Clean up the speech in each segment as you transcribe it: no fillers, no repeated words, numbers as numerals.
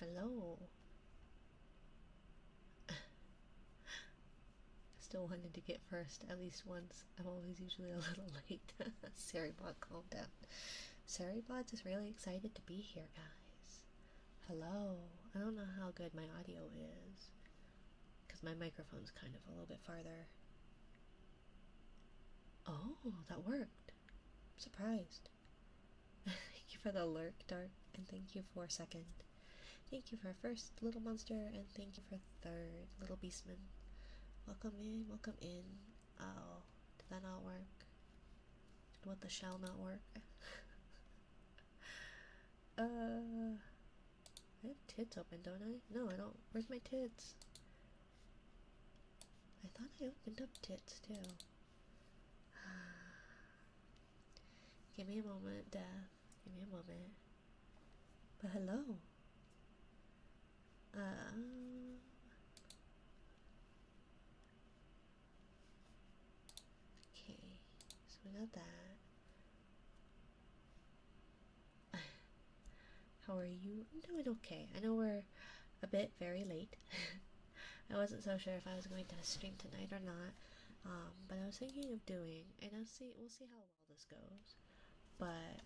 Hello. Still wanted to get first at least once. I'm always usually a little late. Saribot, calm down. Saribot is really excited to be here, guys. Hello. I don't know how good my audio is because my microphone's kind of a little bit farther. Oh, that worked. I'm surprised. Thank you for the lurk, Dark, and thank you for second. Thank you for first, Little Monster, and thank you for third, Little Beastman. Welcome in, welcome in. Oh, did that not work? What, the shall not work? I have tits open, don't I? No, I don't. Where's my tits? I thought I opened up tits, too. Give me a moment, Death. Give me a moment. But hello. Okay, so we got that. How are you? I'm doing okay. I know we're a bit very late. I wasn't so sure if I was going to stream tonight or not, but I was thinking of doing, and we'll see how well this goes. But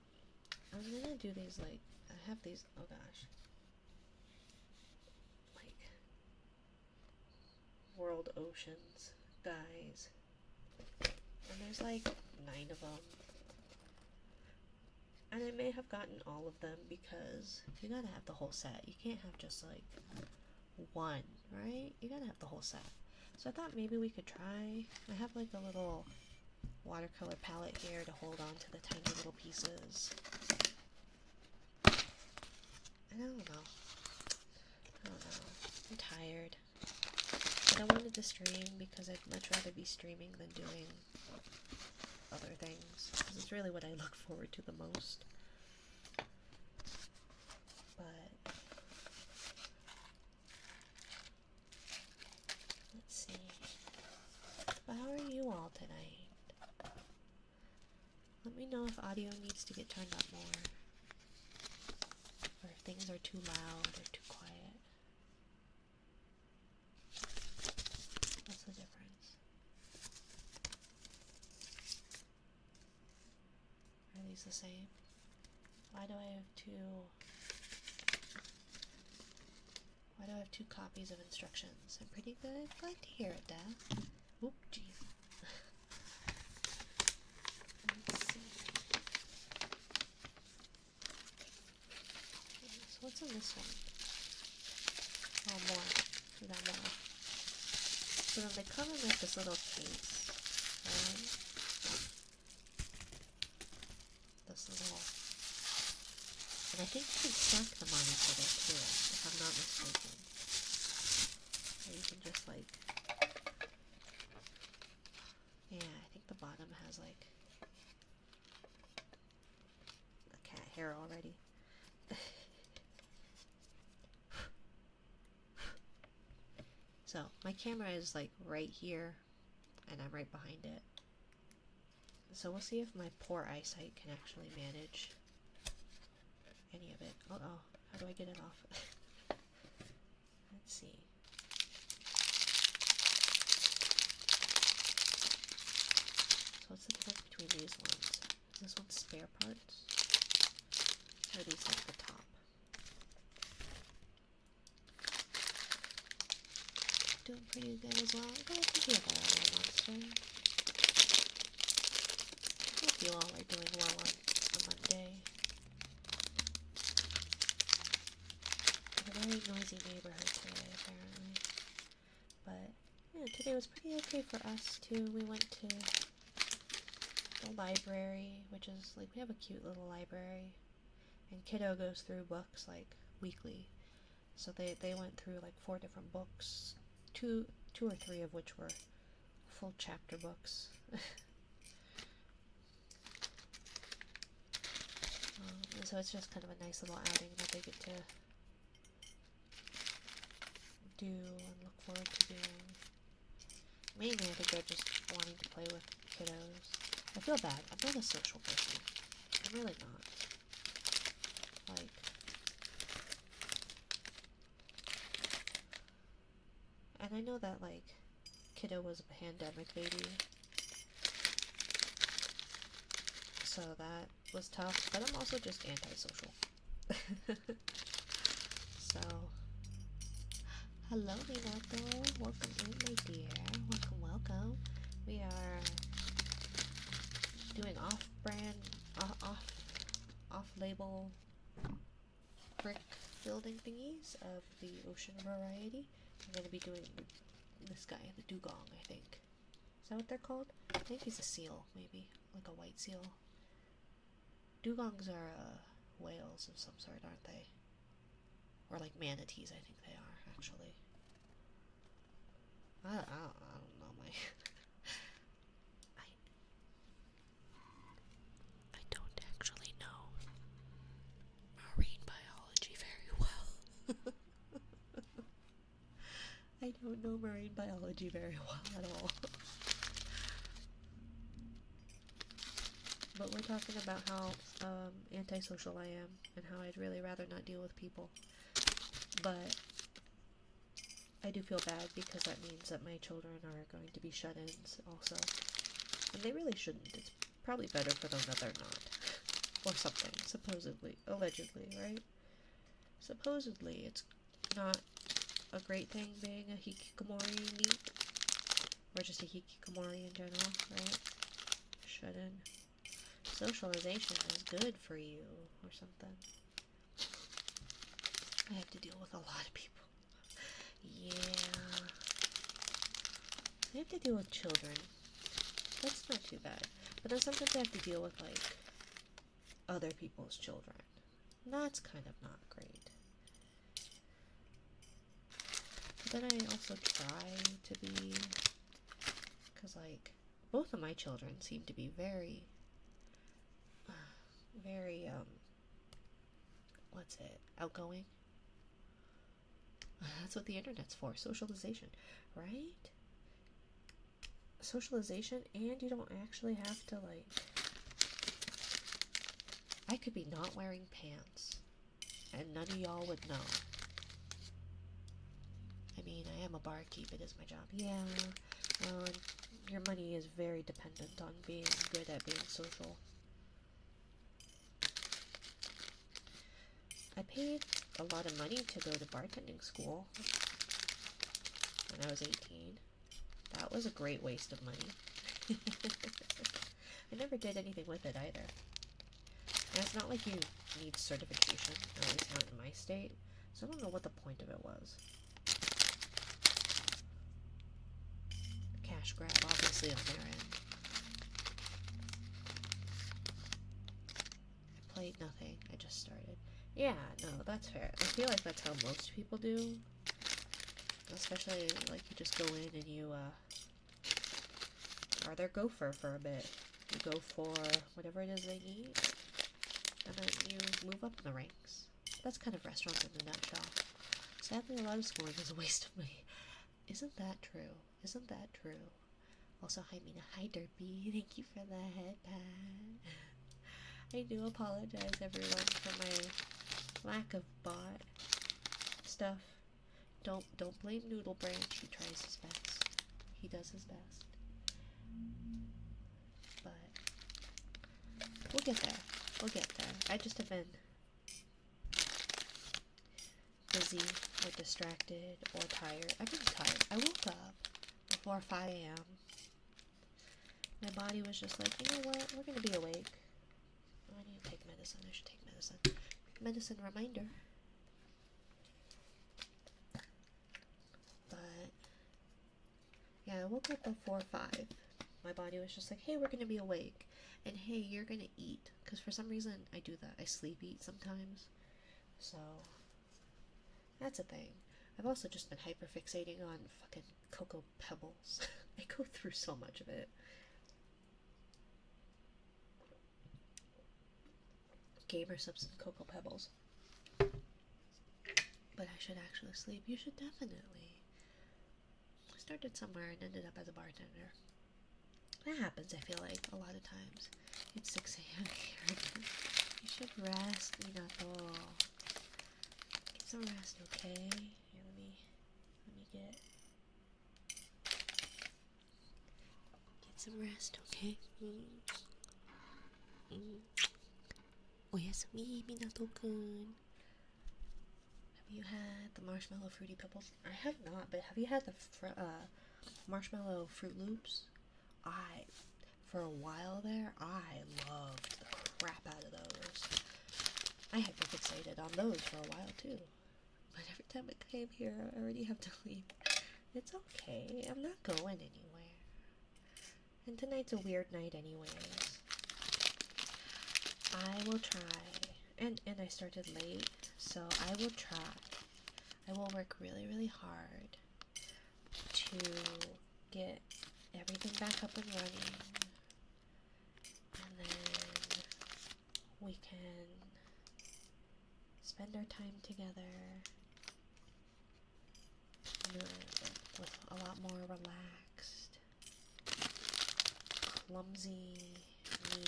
I'm gonna do these, like, I have these, oh gosh, like, world oceans, guys, and there's like 9 of them, and I may have gotten all of them because you gotta have the whole set. You can't have just like one, right? You gotta have the whole set. So I thought maybe we could try. I have like a little watercolor palette here to hold on to the tiny little pieces. And I don't know. I'm tired. But I wanted to stream because I'd much rather be streaming than doing other things. Because it's really what I look forward to the most. But let's see. But how are you all tonight? Let me know if audio needs to get turned up more. Or if things are too loud or too quiet. What's the difference? Are these the same? Why do I have two copies of instructions? I'm pretty good. Glad to hear it, Dad. Oop, jeez. Let's see. So what's in this one? Oh, more. We got more. So then they come in like this little case, right? This little, and I think you can stack them on each other too, if I'm not mistaken. Or you can just like, yeah, I think the bottom has like the cat hair already. So my camera is like right here, and I'm right behind it. So we'll see if my poor eyesight can actually manage any of it. Uh-oh, how do I get it off? Let's see. So what's the difference between these ones? Is this one spare parts? Or are these like the top? Doing pretty good as well. I'm glad to hear that, Little Monster. I hope you all are doing well on a Monday. It's a very noisy neighborhood today, apparently. But, yeah, today was pretty okay for us, too. We went to the library, which is, like, we have a cute little library. And Kiddo goes through books, like, weekly. So they went through, like, 4 different books. Two or three of which were full chapter books. So it's just kind of a nice little outing that they get to do and look forward to doing. Mainly I think they're just wanting to play with kiddos. I feel bad. I'm not a social person. I'm really not. Like, And I know that, like, kiddo was a pandemic baby, so that was tough, but I'm also just antisocial. So, hello, Minato. Welcome in, my dear. Welcome, welcome. We are doing off-label brick building thingies of the ocean variety. I'm going to be doing this guy, the dugong, I think. Is that what they're called? I think he's a seal, maybe. Like a white seal. Dugongs are whales of some sort, aren't they? Or like manatees, I think they are, actually. I don't know, my... I don't actually know marine biology very well. I don't know marine biology very well at all. But we're talking about how antisocial I am and how I'd really rather not deal with people. But I do feel bad because that means that my children are going to be shut-ins also. And they really shouldn't. It's probably better for them that they're not. Or something. Supposedly. Allegedly, right? Supposedly, it's not a great thing being a hikikomori NEET. Or just a hikikomori in general, right? Shut-in. Socialization is good for you, or something. I have to deal with a lot of people. Yeah. I have to deal with children. That's not too bad. But then sometimes I have to deal with, like, other people's children. That's kind of not great. But then I also try to be... Because, like, both of my children seem to be very, outgoing. That's what the internet's for, socialization, right? Socialization, and you don't actually have to, like... I could be not wearing pants, and none of y'all would know. I mean, I am a barkeep, it is my job. Yeah, well, your money is very dependent on being good at being social. I paid a lot of money to go to bartending school when I was 18. That was a great waste of money. I never did anything with it either. And it's not like you need certification, at least not in my state, so I don't know what the point of it was. Cash grab, obviously, on their end. I played nothing, I just started. Yeah, no, that's fair. I feel like that's how most people do. Especially, like, you just go in and you, are their gopher for a bit. You go for whatever it is they need, and then you move up in the ranks. That's kind of restaurants in a nutshell. Sadly, a lot of schooling is a waste of money. Isn't that true? Isn't that true? Also, hi Mina. Hi Derpy. Thank you for the headband. I do apologize, everyone, for my lack of bot stuff. Don't blame Noodle Branch. He tries his best. He does his best. But we'll get there. We'll get there. I just have been busy or distracted or tired. I've been tired. I woke up before 5 a.m. My body was just like, you know what? We're gonna be awake. Oh, I need to take medicine. I should take medicine. Medicine reminder. But yeah, I woke up before 5. My body was just like, hey, we're gonna be awake. And hey, you're gonna eat. Because for some reason, I do that. I sleep eat sometimes. So, that's a thing. I've also just been hyperfixating on fucking Cocoa Pebbles. I go through so much of it. Gamer subs and Cocoa Pebbles. But I should actually sleep. You should definitely. I started somewhere and ended up as a bartender. That happens, I feel like, a lot of times. It's 6 a.m. here. You should rest, Minato. Get some rest, okay? Here, let me get some rest, okay? Oyasumi, Minato-kun. Have you had the marshmallow fruity pebbles? I have not, but have you had the marshmallow Fruit Loops? For a while there, I loved the crap out of those. I had been fixated on those for a while too. But every time I came here, I already have to leave. It's okay, I'm not going anywhere. And tonight's a weird night anyways. I will try, and I started late, so I will try. I will work really, really hard to get everything back up and running. And then we can spend our time together with a lot more relaxed, clumsy me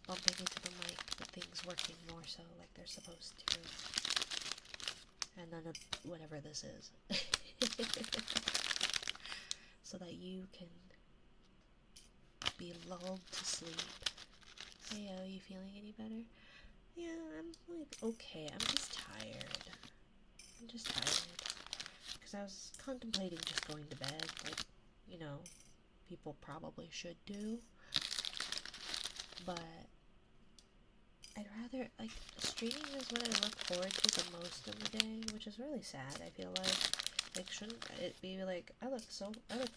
bumping into the mic, but things working more so like they're supposed to. And none of whatever this is. So that you can be lulled to sleep. Hey, are you feeling any better? Yeah, I'm like okay. I'm just tired. Because I was contemplating just going to bed, like, you know, people probably should do. But I'd rather, like, streaming is what I look forward to the most of the day, which is really sad. I feel like shouldn't it be like, I look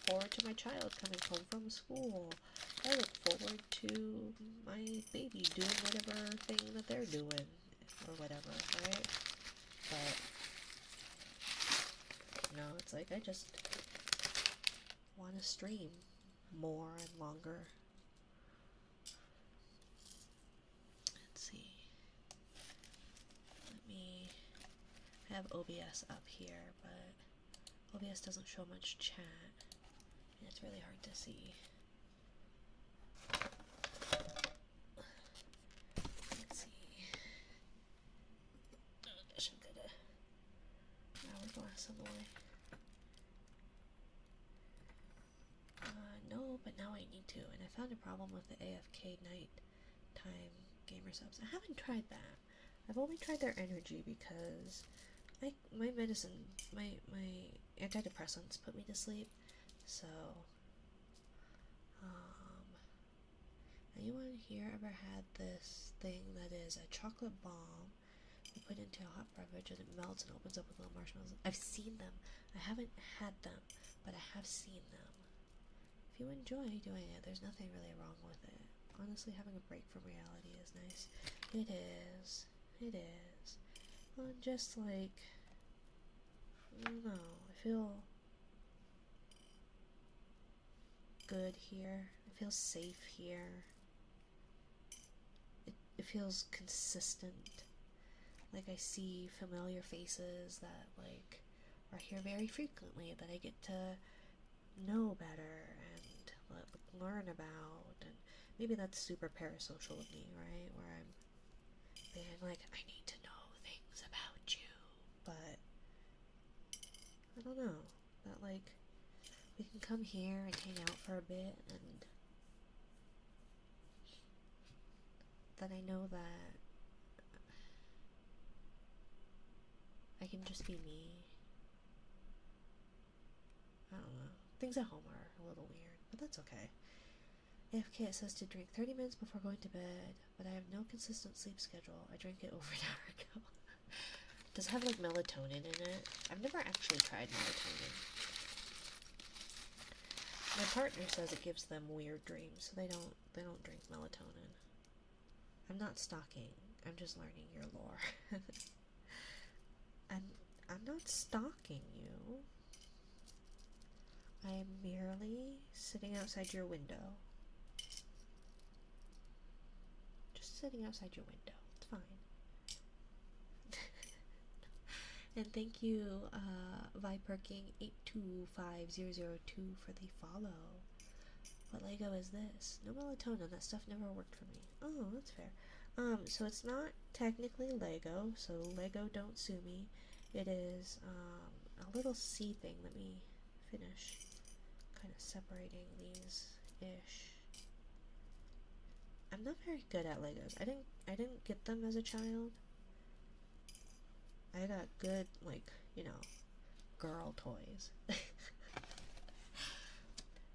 forward to my child coming home from school. I look forward to my baby doing whatever thing that they're doing, or whatever, right? But, no, it's like, I just want to stream more and longer. I have OBS up here, but OBS doesn't show much chat, and it's really hard to see. Let's see. Oh, I should get a hourglass on the way. No, but now I need to, and I found a problem with the AFK nighttime gamer subs. I haven't tried that. I've only tried their energy because my medicine, my antidepressants put me to sleep, so, anyone here ever had this thing that is a chocolate bomb you put into a hot beverage and it melts and opens up with little marshmallows? I've seen them. I haven't had them, but I have seen them. If you enjoy doing it, there's nothing really wrong with it. Honestly, having a break from reality is nice. It is. It is. Well, just like, I don't know, I feel good here. I feel safe here. It feels consistent. Like I see familiar faces that like are here very frequently that I get to know better and learn about, and maybe that's super parasocial of me, right? Where I'm being like, I need to know things about you, but I don't know, that like we can come here and hang out for a bit, and that I know that I can just be me. I don't know. Things at home are a little weird, but that's okay. AFK, it says to drink 30 minutes before going to bed, but I have no consistent sleep schedule. I drank it over an hour ago. Does it have like melatonin in it? I've never actually tried melatonin. My partner says it gives them weird dreams, so they don't drink melatonin. I'm not stalking. I'm just learning your lore. I'm not stalking you. I am merely sitting outside your window. Just sitting outside your window. It's fine. And thank you, Viperking825002 for the follow. What Lego is this? No melatonin. That stuff never worked for me. Oh, that's fair. So it's not technically Lego, so Lego don't sue me. It is, a little C thing. Let me finish kind of separating these ish. I'm not very good at Legos. I didn't get them as a child. I got good, like, you know, girl toys.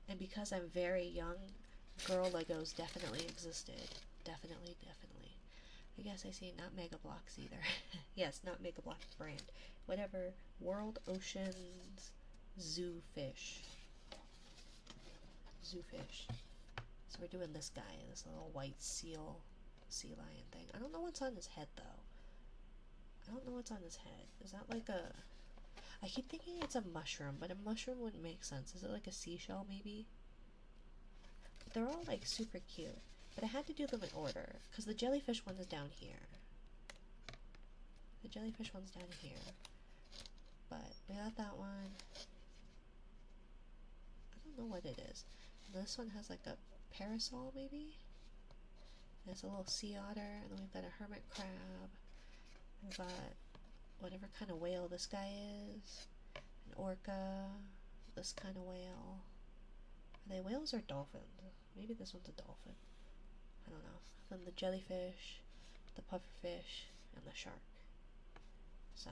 And because I'm very young, girl Legos definitely existed. Definitely. I guess I see not Mega Bloks either. Yes, not Mega Bloks brand. Whatever. World Oceans Zoo Fish. So we're doing this guy, this little white sea lion thing. I don't know what's on his head though. I don't know what's on his head. Is that like a... I keep thinking it's a mushroom, but a mushroom wouldn't make sense. Is it like a seashell maybe? But they're all like super cute. But I had to do them in order, because the jellyfish one is down here. The jellyfish one's down here. But we got that one. I don't know what it is. This one has like a parasol maybe? There's a little sea otter, and then we've got a hermit crab. We've got whatever kind of whale this guy is. An orca. This kind of whale. Are they whales or dolphins? Maybe this one's a dolphin. I don't know. Then the jellyfish, the pufferfish, and the shark. So,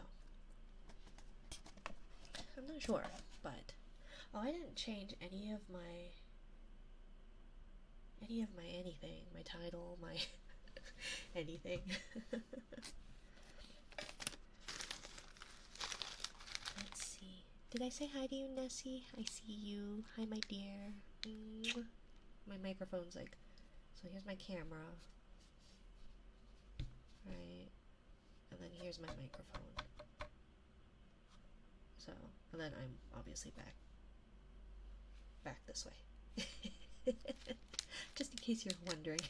I'm not sure, but... Oh, I didn't change any of my anything. My title, my anything. Let's see. Did I say hi to you, Nessie? I see you. Hi, my dear. My microphone's like... So here's my camera. Right. And then here's my microphone. So, and then I'm obviously back this way. Just in case you're wondering.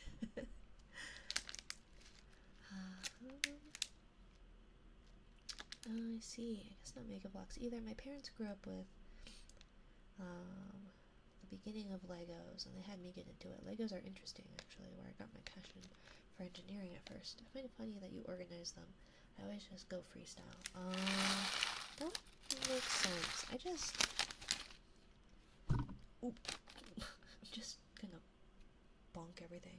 I see. I guess not Mega Bloks either. My parents grew up with the beginning of Legos, and they had me get into it. Legos are interesting, actually, where I got my passion for engineering at first. I find it funny that you organize them. I always just go freestyle. That makes sense. Oop. I'm just gonna bonk everything.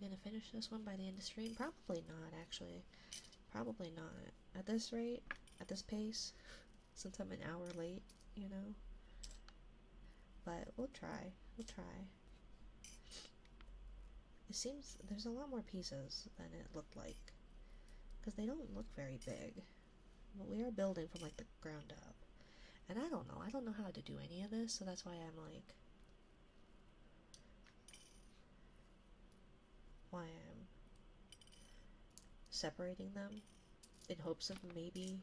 We're gonna finish this one by the end of stream? Probably not, actually. Probably not. At this rate, at this pace, since I'm an hour late, you know? But we'll try. We'll try. It seems there's a lot more pieces than it looked like. Because they don't look very big. But we are building from, like, the ground up. And I don't know. I don't know how to do any of this, so that's why I'm, like... Why I'm separating them in hopes of maybe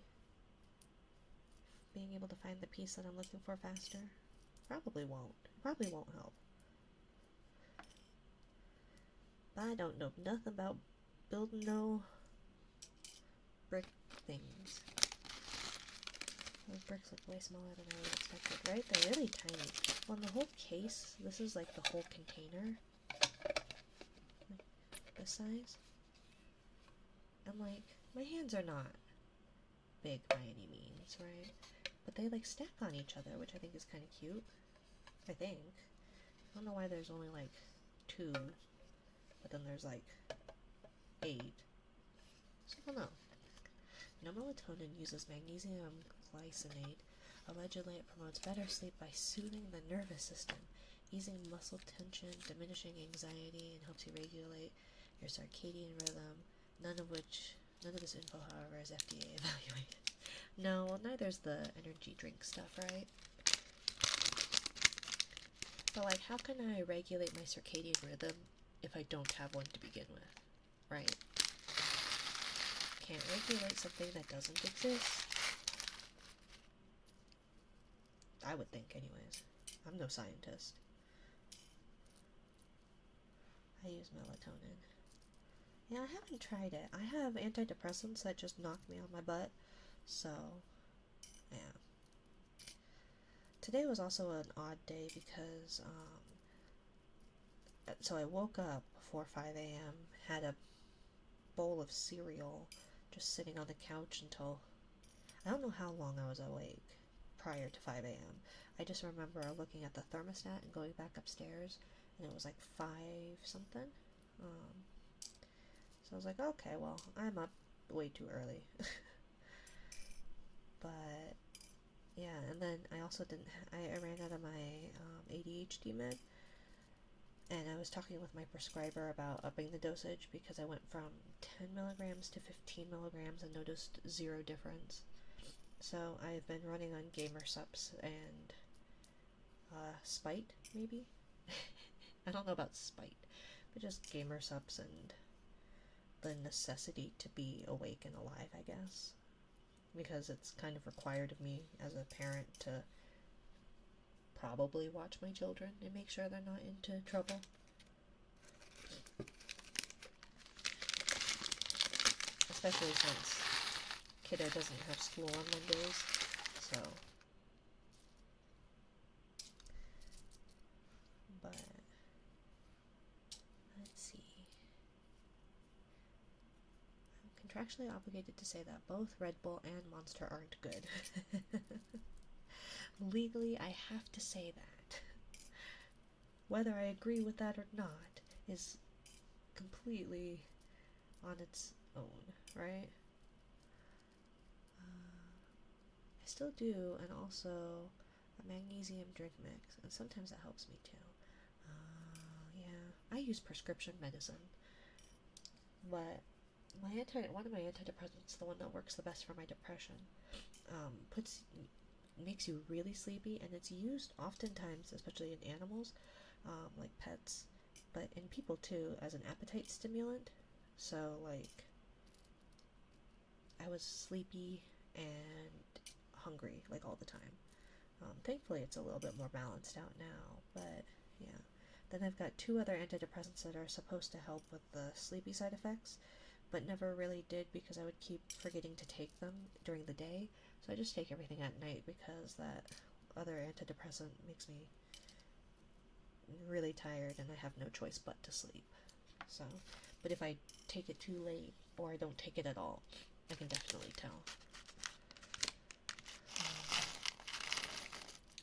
being able to find the piece that I'm looking for faster. Probably won't. Probably won't help. But I don't know nothing about building no brick things. Those bricks look way smaller than I would have expected, right? They're really tiny. Well, in the whole case, this is like the whole container. Like this size. And like, my hands are not big by any means, right? But they like stack on each other, which I think is kind of cute. I think. I don't know why there's only like 2, but then there's like 8. So I don't know. No, melatonin uses magnesium glycinate. Allegedly, it promotes better sleep by soothing the nervous system, easing muscle tension, diminishing anxiety, and helps you regulate your circadian rhythm. None of this info, however, is FDA evaluated. No, well, neither's the energy drink stuff, right? But, like, how can I regulate my circadian rhythm if I don't have one to begin with, right? Can't regulate something that doesn't exist. I would think, anyways. I'm no scientist. I use melatonin. Yeah, I haven't tried it. I have antidepressants that just knock me on my butt. So, yeah. Today was also an odd day because, so I woke up before 5 a.m., had a bowl of cereal just sitting on the couch until, I don't know how long I was awake. prior to 5 a.m. I just remember looking at the thermostat and going back upstairs, and it was like 5 something. So I was like, okay, well, I'm up way too early. But yeah, and then I also I ran out of my ADHD med, and I was talking with my prescriber about upping the dosage because I went from 10 milligrams to 15 milligrams and noticed zero difference. So I've been running on Gamer Sups and Spite, maybe? I don't know about Spite, but just Gamer Sups and the necessity to be awake and alive, I guess. Because it's kind of required of me as a parent to probably watch my children and make sure they're not into trouble. Especially since kiddo doesn't have school on Mondays, so. But let's see. I'm contractually obligated to say that both Red Bull and Monster aren't good. Legally, I have to say that. Whether I agree with that or not is completely on its own, right? I still do, and also a magnesium drink mix, and sometimes that helps me too. Yeah, I use prescription medicine, but one of my antidepressants, the one that works the best for my depression, makes you really sleepy, and it's used oftentimes, especially in animals, like pets, but in people too, as an appetite stimulant. So like, I was sleepy and hungry like all the time. Thankfully, it's a little bit more balanced out now, but yeah. Then I've got 2 other antidepressants that are supposed to help with the sleepy side effects, but never really did because I would keep forgetting to take them during the day. So I just take everything at night because that other antidepressant makes me really tired and I have no choice but to sleep. So, but if I take it too late or I don't take it at all, I can definitely tell.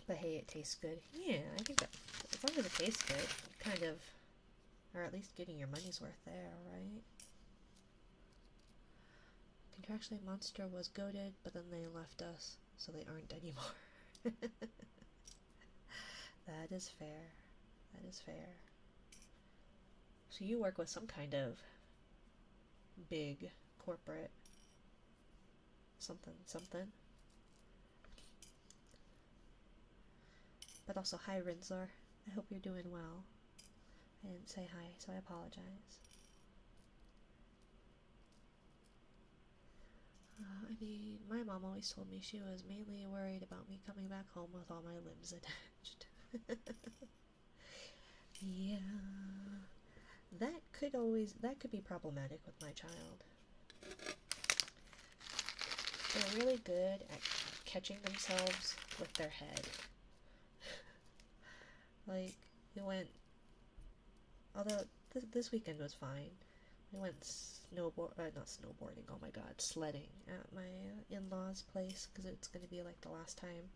But hey, it tastes good. Yeah, I think that as long as it tastes good, kind of, or at least getting your money's worth there, right? Contractually, Monster was goated, but then they left us, so they aren't anymore. That is fair. That is fair. So you work with some kind of big corporate something something. But also, hi Rinzler. I hope you're doing well. I didn't say hi, so I apologize. I mean, my mom always told me she was mainly worried about me coming back home with all my limbs attached. Yeah. That could be problematic with my child. They're really good at catching themselves with their head. Like, although this weekend was fine. We went not snowboarding, oh my god, sledding at my in-laws' place, because it's going to be like the last time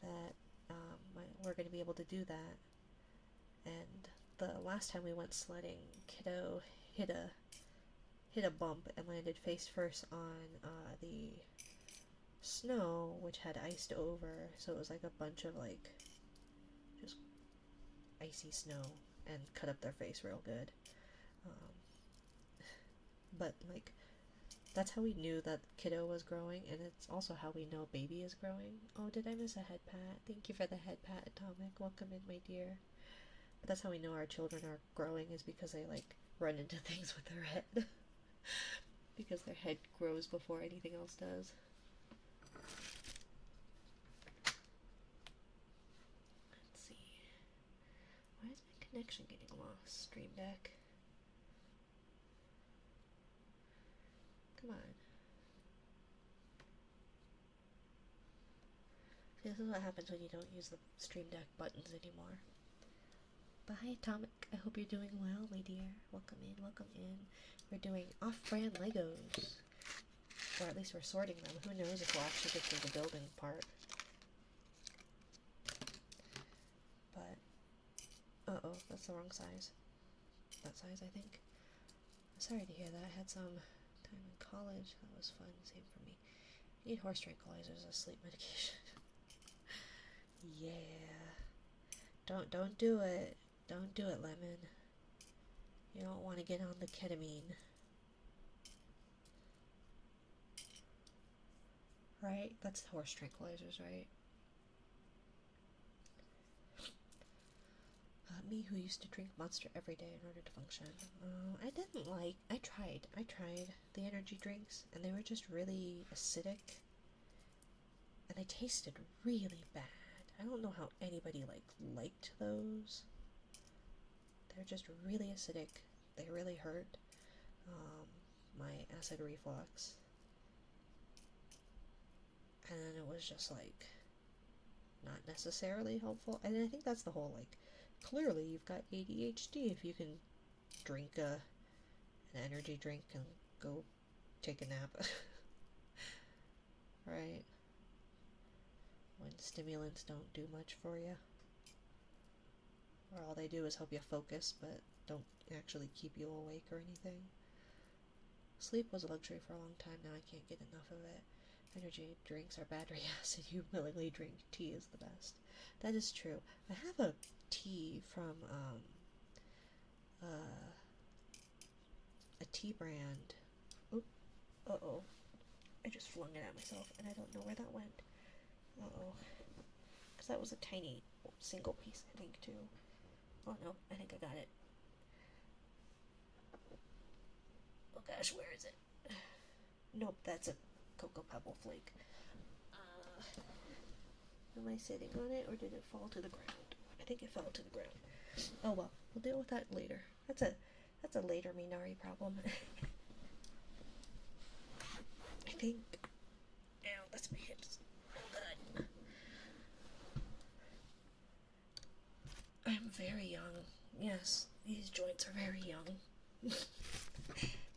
that we're going to be able to do that. And the last time we went sledding, kiddo hit a bump and landed face first on the snow, which had iced over, so it was like a bunch of like just icy snow, and cut up their face real good. But like, that's how we knew that kiddo was growing, and it's also how we know baby is growing. Oh, did I miss a head pat? Thank you for the head pat, Atomic. Welcome in, my dear. But that's how we know our children are growing, is because they like run into things with their head. Because their head grows before anything else does. Let's see. Why is my connection getting lost, Stream Deck? Come on. See, this is what happens when you don't use the Stream Deck buttons anymore. But hi, Atomic. I hope you're doing well, my dear. Welcome in, welcome in. We're doing off-brand Legos. Or at least we're sorting them. Who knows if we'll actually get through the building part. Uh-oh, that's the wrong size. That size, I think. Sorry to hear that. I had some time in college. That was fun. Same for me. You need horse tranquilizers as sleep medication. Yeah. Don't do it. Don't do it, Lemon. You don't want to get on the ketamine. Right? That's horse tranquilizers, right? Me who used to drink Monster every day in order to function. I tried the energy drinks, and they were just really acidic, and they tasted really bad. I don't know how anybody, liked those. They're just really acidic. They really hurt my acid reflux. And then it was just, not necessarily helpful. And I think that's the whole, clearly you've got ADHD if you can drink an energy drink and go take a nap. Right? When stimulants don't do much for you. Or all they do is help you focus, but don't actually keep you awake or anything. Sleep was a luxury for a long time, now I can't get enough of it. Energy drinks are battery acid you willingly drink. Tea is the best. That is true. I have a tea from a tea brand. Oop. Uh-oh. I just flung it at myself and I don't know where that went. Uh-oh. Because that was a tiny single piece, I think, too. Oh no, I think I got it. Oh gosh, where is it? Nope, that's a Cocoa Pebble flake. Am I sitting on it or did it fall to the ground? I think it fell to the ground. Oh well, we'll deal with that later. That's a later Minari problem. I think. Ow, that's my hips. Oh god. I'm very young. Yes, these joints are very young.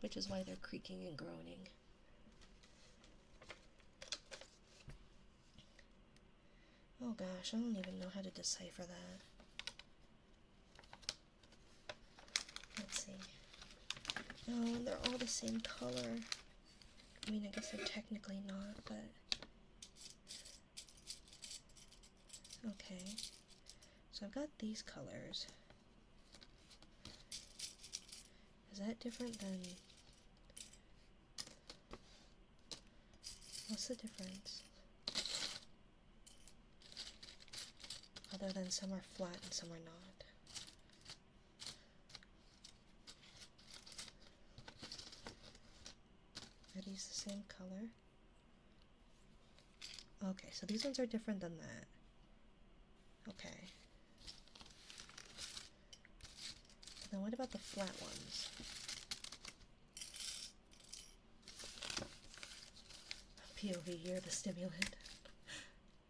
Which is why they're creaking and groaning. Oh gosh, I don't even know how to decipher that. Let's see. Oh, they're all the same color. I mean, I guess they're technically not, but... Okay. So I've got these colors. Is that different than... What's the difference? Other than some are flat and some are not. Are these the same color? Okay, so these ones are different than that. Okay. Now what about the flat ones? POV, you're the stimulant.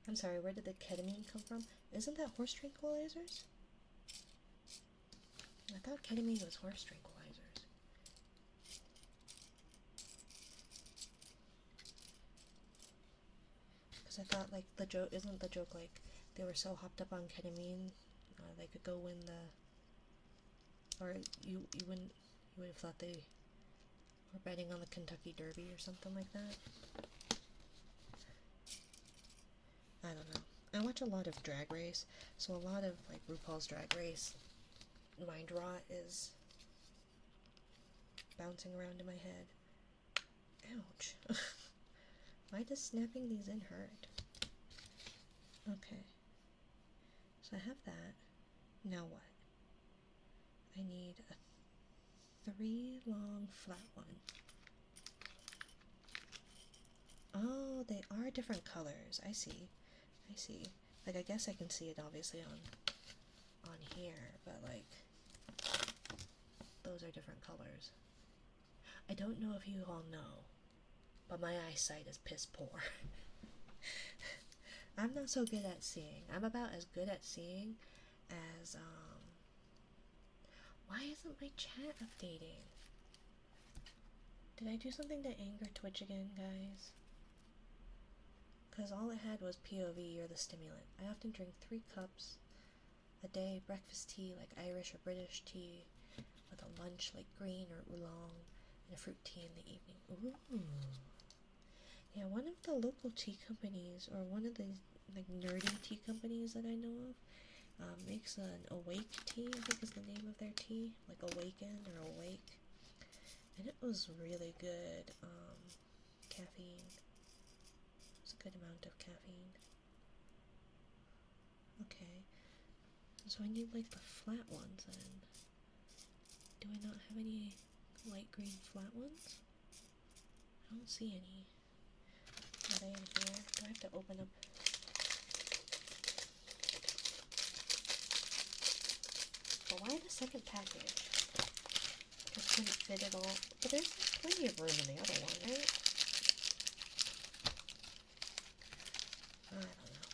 I'm sorry, where did the ketamine come from? Isn't that horse tranquilizers? I thought ketamine was horse tranquilizers. Because I thought, the joke, isn't the joke, they were so hopped up on ketamine, they could go win the, or you would have thought they were betting on the Kentucky Derby or something like that. I don't know. I watch a lot of Drag Race, so a lot of, RuPaul's Drag Race mind rot is bouncing around in my head. Ouch. Why does snapping these in hurt? Okay. So I have that. Now what? I need a 3 long flat one. Oh, they are different colors. I see. I see. I guess I can see it obviously on here, but those are different colors. I don't know if you all know, but my eyesight is piss poor. I'm not so good at seeing. I'm about as good at seeing as, why isn't my chat updating? Did I do something to anger Twitch again, guys? Because all it had was POV, you're the stimulant. I often drink 3 cups a day breakfast tea, like Irish or British tea, with a lunch like green or oolong, and a fruit tea in the evening. Ooh. Yeah, one of the local tea companies, or one of the like nerdy tea companies that I know of, makes an awake tea, I think is the name of their tea, like awaken or awake. And it was really good. Caffeine. It's a good amount of caffeine. Okay. So I need like the flat ones then. Do I not have any light green flat ones? I don't see any. Are they in here? Do I have to open up? But why the second package? Just couldn't fit it all. But there's plenty of room in the other one, right? I don't know.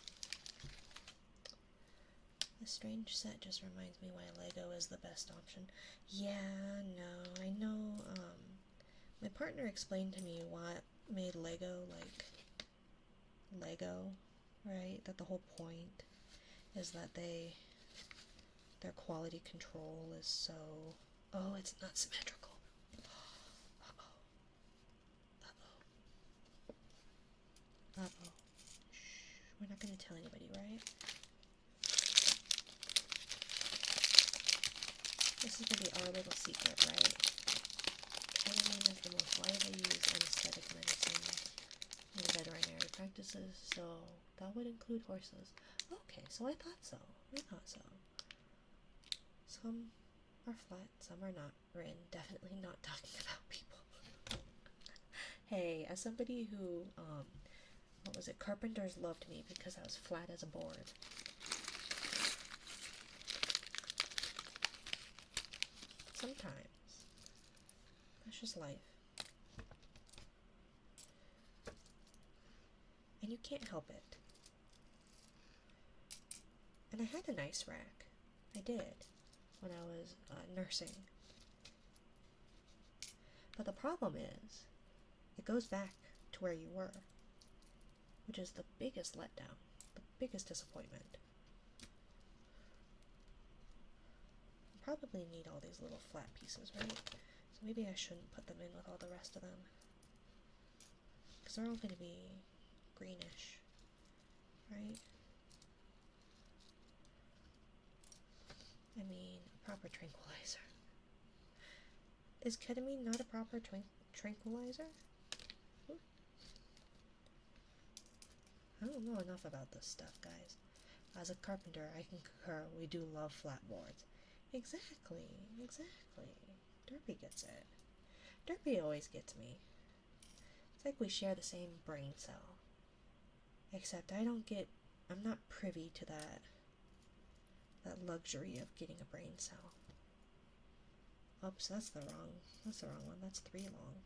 The strange set just reminds me why Lego is the best option. Yeah, no, I know, my partner explained to me what made Lego like Lego, right? That the whole point is that their quality control is so... Oh, it's not symmetrical. Uh-oh. Uh-oh. Uh-oh. Shh. We're not gonna tell anybody, right? This is gonna be our little secret, right? Ketamine is the most widely used anesthetic medicine in veterinary practices, so that would include horses. Okay, so I thought so. Some are flat, some are not. We're definitely not talking about people. Hey, as somebody who, what was it? Carpenters loved me because I was flat as a board. Sometimes. That's just life. And you can't help it. And I had a nice rack. I did. When I was nursing. But the problem is, it goes back to where you were, which is the biggest letdown, the biggest disappointment. You probably need all these little flat pieces, right? So maybe I shouldn't put them in with all the rest of them, because they're all going to be greenish, right? I mean, proper tranquilizer. Is ketamine not a proper tranquilizer? I don't know enough about this stuff, guys. As a carpenter, I can concur, we do love flat boards. Exactly. Derpy gets it. Derpy always gets me. It's like we share the same brain cell. Except I'm not privy to that luxury of getting a brain cell. Oops, that's the wrong one. That's 3 long.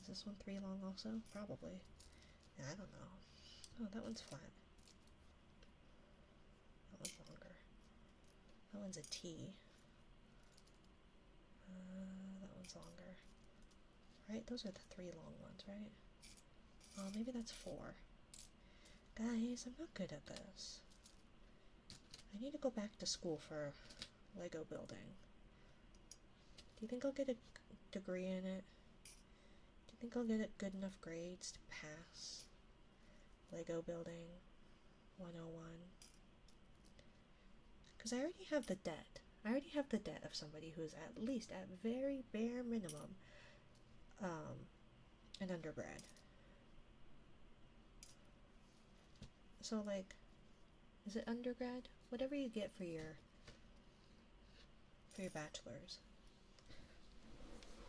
Is this one 3 long also? Probably. Yeah, I don't know. Oh, that one's flat. That one's longer. That one's a T. That one's longer. Right? Those are the 3 long ones, right? Oh, maybe that's 4. Guys, I'm not good at this. I need to go back to school for Lego building. Do you think I'll get a degree in it? Do you think I'll get good enough grades to pass Lego building 101? Because I already have the debt. I already have the debt of somebody who is at least, at very bare minimum, an undergrad. So, like, is it undergrad? Whatever you get for your bachelor's.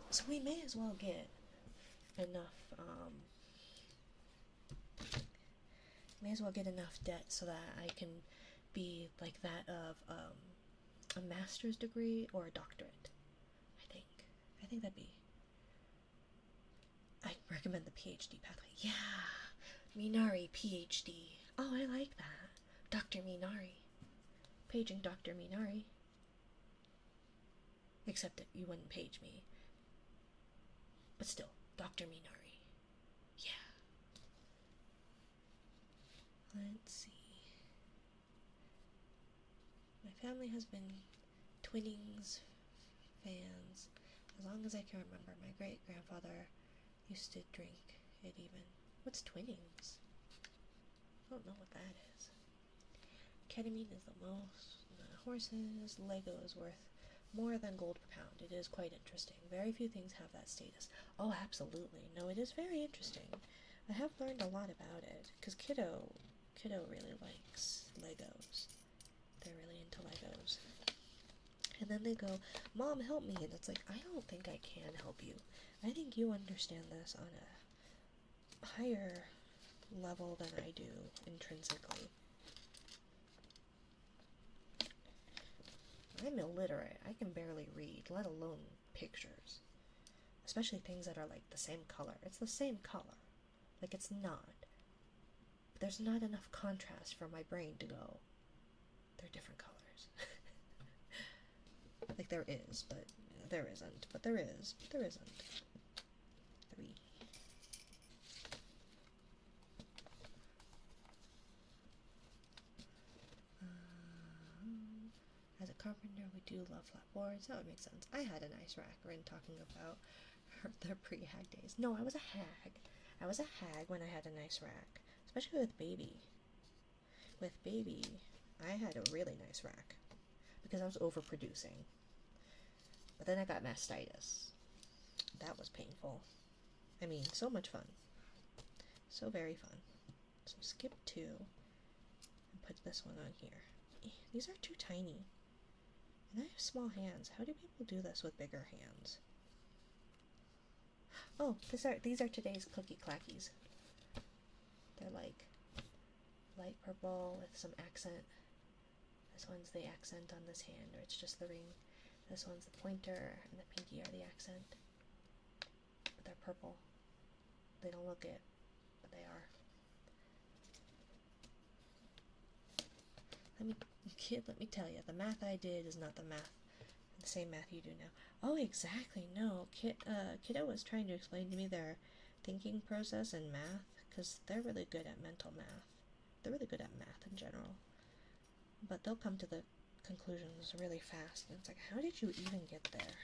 So we may as well get enough, debt so that I can be like that of, a master's degree or a doctorate. I think that'd be... I'd recommend the PhD pathway. Yeah! Minari PhD. Oh, I like that. Dr. Minari. Paging Dr. Minari. Except that you wouldn't page me. But still, Dr. Minari. Yeah. Let's see. My family has been Twinnings fans as long as I can remember. My great-grandfather used to drink it even. What's Twinnings? I don't know what that is. Ketamine is the most. Horses, Lego is worth more than gold per pound. It is quite interesting. Very few things have that status. Oh, absolutely. No, it is very interesting. I have learned a lot about it, because kiddo really likes Legos. They're really into Legos. And then they go, Mom, help me. And it's like, I don't think I can help you. I think you understand this on a higher level than I do intrinsically. I'm illiterate. I can barely read, let alone pictures. Especially things that are like the same color. It's the same color. Like, it's not. But there's not enough contrast for my brain to go, they're different colors. Like, there is, but there isn't. But there is, but there isn't. 3. As a carpenter, we do love flat boards. That would make sense. I had a nice rack. We're talking about the pre-hag days. No, I was a hag. I was a hag when I had a nice rack. Especially with baby. With baby, I had a really nice rack. Because I was overproducing. But then I got mastitis. That was painful. I mean, so much fun. So very fun. So skip 2. And put this one on here. These are too tiny. And I have small hands. How do people do this with bigger hands? Oh, these are today's cookie clackies. They're like light purple with some accent. This one's the accent on this hand, or it's just the ring. This one's the pointer, and the pinky are the accent. But they're purple. They don't look it, but they are. Let me tell you, the math I did is not the same math you do now. Oh, exactly, no. Kiddo was trying to explain to me their thinking process in math, because they're really good at mental math. They're really good at math in general. But they'll come to the conclusions really fast, and it's like, how did you even get there?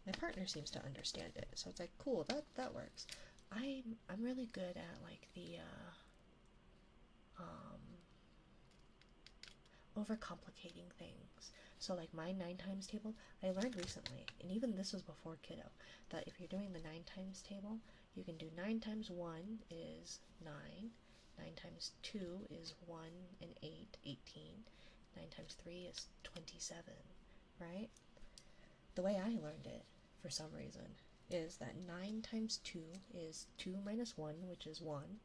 My partner seems to understand it, so it's like, cool, that works. I'm really good at, like, the, overcomplicating things. So, like, my 9 times table, I learned recently, and even this was before kiddo, that if you're doing the 9 times table, you can do 9 times 1 is 9, 9 times 2 is 1 and 8, 18, 9 times 3 is 27, right? The way I learned it, for some reason, is that 9 times 2 is 2 minus 1, which is 1,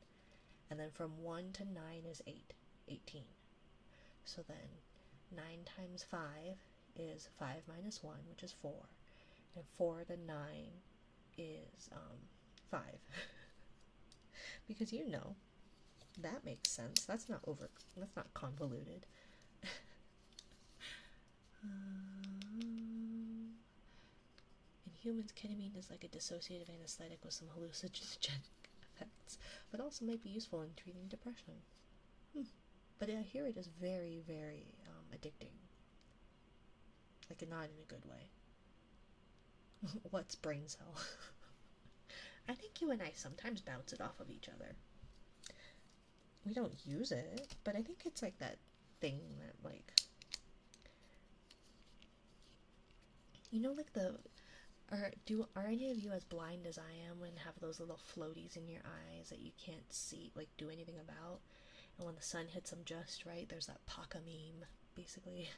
and then from 1 to 9 is 8, 18. So then 9 times 5 is 5 minus 1, which is 4, and 4 to 9 is 5. Because that makes sense. That's not convoluted. In humans, ketamine is like a dissociative anesthetic with some hallucinogenic effects, but also might be useful in treating depression. But I hear it is very, very addicting. Like, not in a good way. What's brain cell? I think you and I sometimes bounce it off of each other. We don't use it, but I think it's like that thing that, like, like are any of you as blind as I am and have those little floaties in your eyes that you can't see, like, do anything about? And when the sun hits them just right, there's that Paka meme, basically.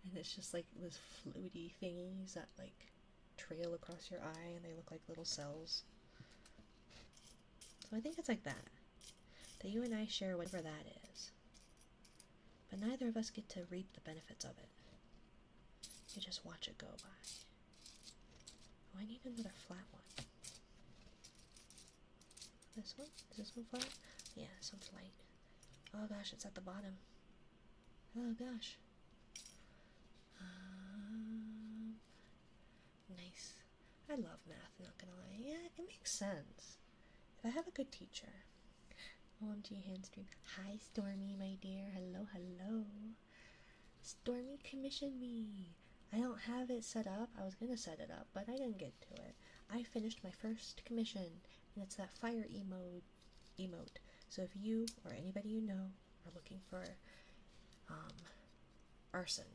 And it's just like those floaty thingies that, like, trail across your eye and they look like little cells. So I think it's like that you and I share whatever that is. But neither of us get to reap the benefits of it. You just watch it go by. Oh, I need another flat one. This one? Is this one flat? Yeah, this one's light. Oh gosh, it's at the bottom. Oh gosh. Nice. I love math, not gonna lie. Yeah, it makes sense. If I have a good teacher. OMG hand stream. Hi Stormy, my dear. Hello, hello. Stormy commissioned me. I don't have it set up. I was gonna set it up, but I didn't get to it. I finished my first commission, and it's that fire emote. So if you or anybody you know are looking for arson,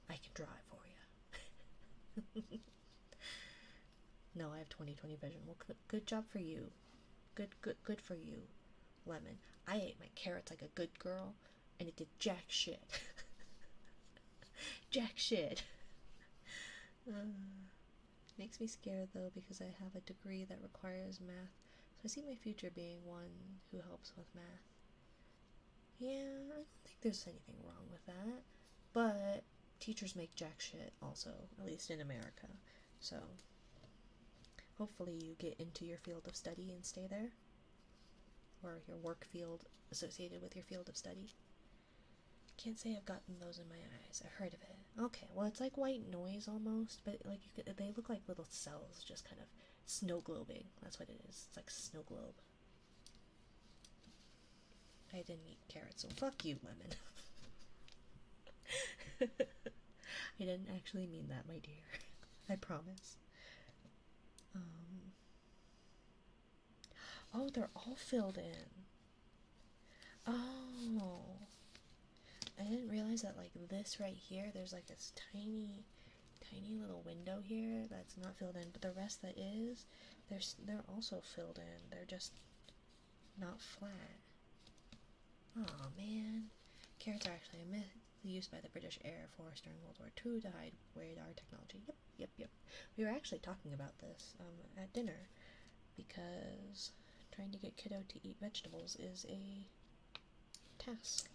I can draw it for you. No, I have 20/20 vision. Well, good job for you. Good for you, Lemon. I ate my carrots like a good girl, and it did jack shit. Jack shit. Makes me scared though because I have a degree that requires math, so I see my future being one who helps with math. Yeah, I don't think there's anything wrong with that, but teachers make jack shit also, at least in America. So hopefully you get into your field of study and stay there, or your work field associated with your field of study. Can't say I've gotten those in my eyes. I've heard of it. Okay, well it's like white noise almost, but like they look like little cells just kind of snow globing. That's what it is. It's like a snow globe. I didn't eat carrots, so fuck you, Lemon. I didn't actually mean that, my dear. I promise. Oh, they're all filled in. Oh. I didn't realize that, like, this right here, there's like this tiny little window here that's not filled in, but the rest that is, they're also filled in. They're just not flat. Oh man. Carrots are actually a myth used by the British Air Force during World War II to hide radar technology. Yep. We were actually talking about this at dinner, because trying to get kiddo to eat vegetables is a task.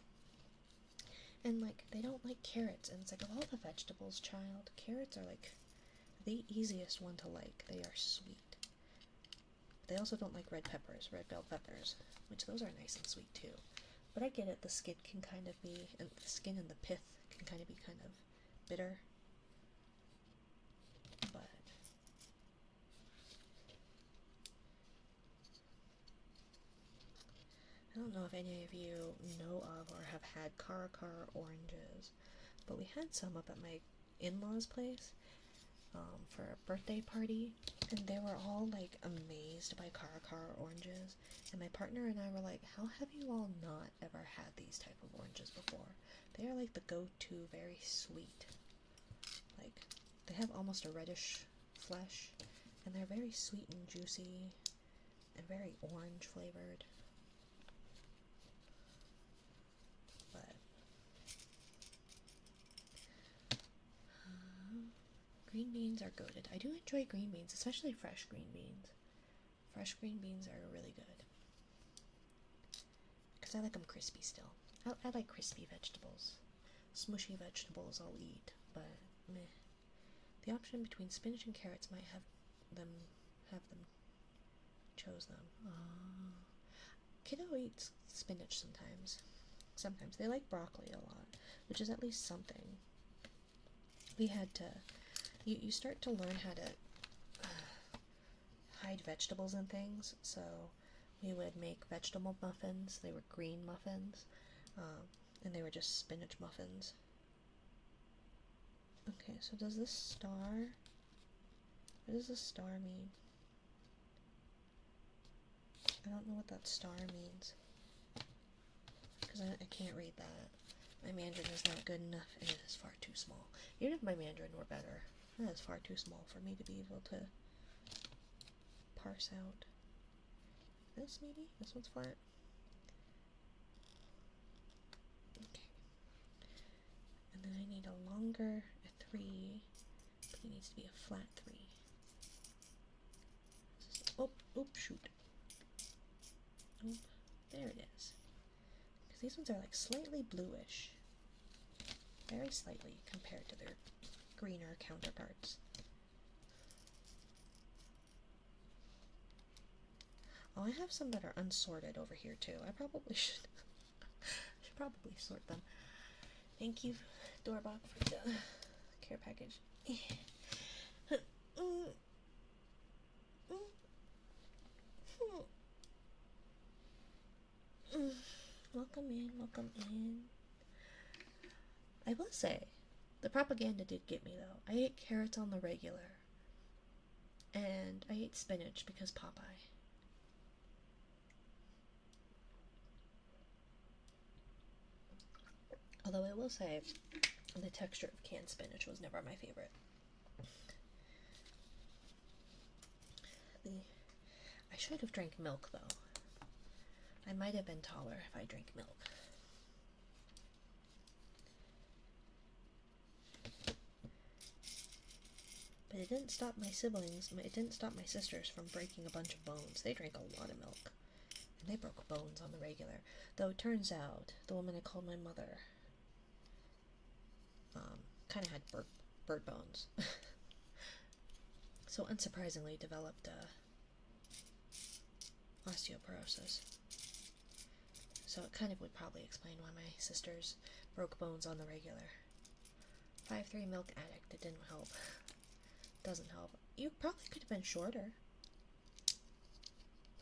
And like, they don't like carrots, and it's like, of all the vegetables, child, carrots are like the easiest one to like. They are sweet. They also don't like red bell peppers, which those are nice and sweet too. But I get it, the skin can kind of be, and the skin and the pith can kind of be kind of bitter. But I don't know if any of you know of or have had Caracara oranges, but we had some up at my in-laws' place for a birthday party, and they were all like amazed by Caracara oranges, and my partner and I were like, how have you all not ever had these type of oranges before? They are like the go-to, very sweet. Like, they have almost a reddish flesh, and they're very sweet and juicy and very orange flavored. But green beans are goated. I do enjoy green beans, especially fresh green beans. Fresh green beans are really good, because I like them crispy still. I like crispy vegetables. Smushy vegetables I'll eat, but meh. The option between spinach and carrots might have them chose them. Kiddo eats spinach sometimes. Sometimes they like broccoli a lot, which is at least something. We had to, you start to learn how to hide vegetables and things, so we would make vegetable muffins. They were green muffins, and they were just spinach muffins. Okay, so does this star, what does this star mean? I don't know what that star means, because I can't read that. My Mandarin is not good enough, and it is far too small. Even if my Mandarin were better, that is far too small for me to be able to parse out. This maybe? This one's flat? Okay. And then I need a longer 3, but it needs to be a flat 3. Oh, shoot. Oh, there it is. Because these ones are like slightly bluish. Very slightly compared to their greener counterparts. Oh, I have some that are unsorted over here too. I probably should probably sort them. Thank you, Doorbok, for the care package. Welcome in, welcome in. I will say, the propaganda did get me though. I ate carrots on the regular. And I ate spinach because Popeye. Although I will say, the texture of canned spinach was never my favorite. I should have drank milk though. I might have been taller if I drank milk. But it didn't stop my siblings, it didn't stop my sisters from breaking a bunch of bones. They drank a lot of milk. And they broke bones on the regular. Though it turns out, the woman I called my mother kind of had bird bones. So unsurprisingly developed osteoporosis. So it kind of would probably explain why my sisters broke bones on the regular. 5'3" milk addict, it didn't help. Doesn't help. You probably could have been shorter.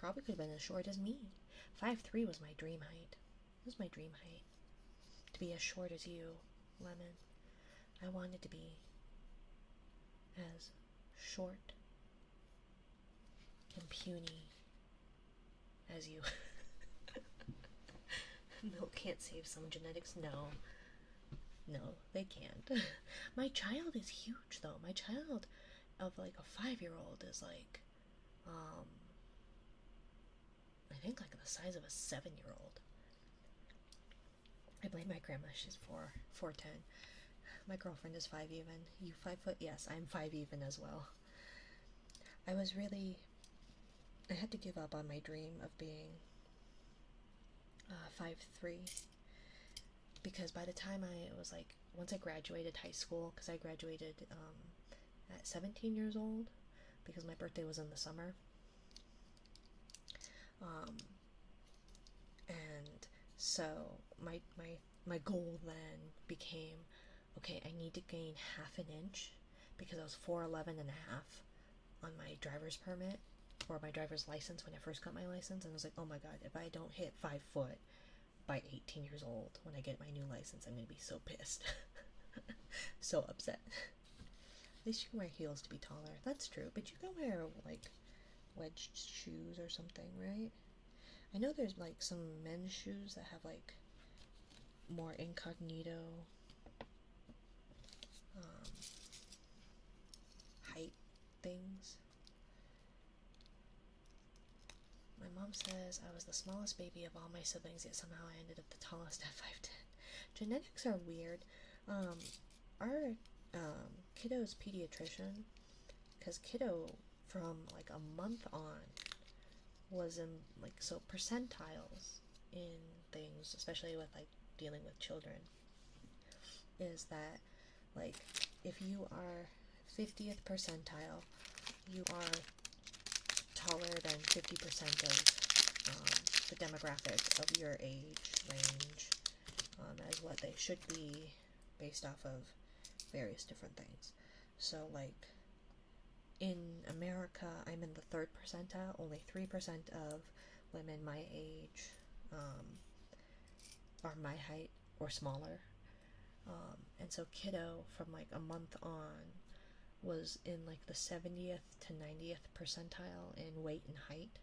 Probably could have been as short as me. 5'3" was my dream height. It was my dream height. To be as short as you, Lemon. I wanted to be as short and puny as you. Milk can't save some genetics. No, they can't. My child is huge though. My child of like a 5-year-old is like, I think like the size of a 7-year-old. I blame my grandma. She's 4'10". My girlfriend is 5 even. You 5 foot? Yes, I'm 5 even as well. I had to give up on my dream of being 5'3", because by the time it was like, once I graduated high school, because I graduated at 17 years old, because my birthday was in the summer, and so my goal then became, okay, I need to gain half an inch, because I was 4'11" and a half on my driver's permit, or my driver's license when I first got my license, and I was like, oh my god, if I don't hit 5 foot by 18 years old when I get my new license, I'm gonna be so pissed. So upset. At least you can wear heels to be taller. That's true, but you can wear like wedged shoes or something, right? I know there's like some men's shoes that have like more incognito height things. My mom says I was the smallest baby of all my siblings, yet somehow I ended up the tallest at 5'10". Genetics are weird. Our kiddo's pediatrician, because kiddo from like a month on was in like, so percentiles in things, especially with like dealing with children, is that like if you are 50th percentile, you are taller than 50% of the demographic of your age range, as what they should be based off of various different things. So like in America, I'm in the 3rd percentile. Only 3% of women my age are my height or smaller. And so kiddo from like a month on was in like the 70th to 90th percentile in weight and height.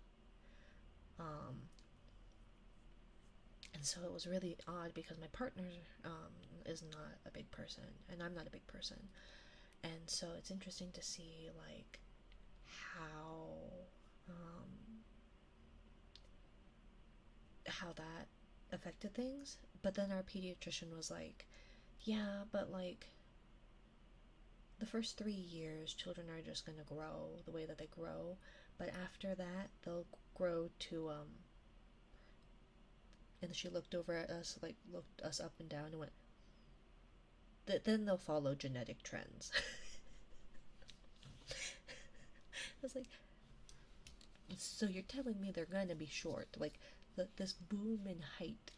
And so it was really odd because my partner is not a big person and I'm not a big person. And so it's interesting to see like how that affected things. But then our pediatrician was like, yeah, but like the first 3 years children are just going to grow the way that they grow, but after that they'll grow to and she looked over at us, like looked us up and down and went, then they'll follow genetic trends. I was like, so you're telling me they're gonna be short? Like this boom in height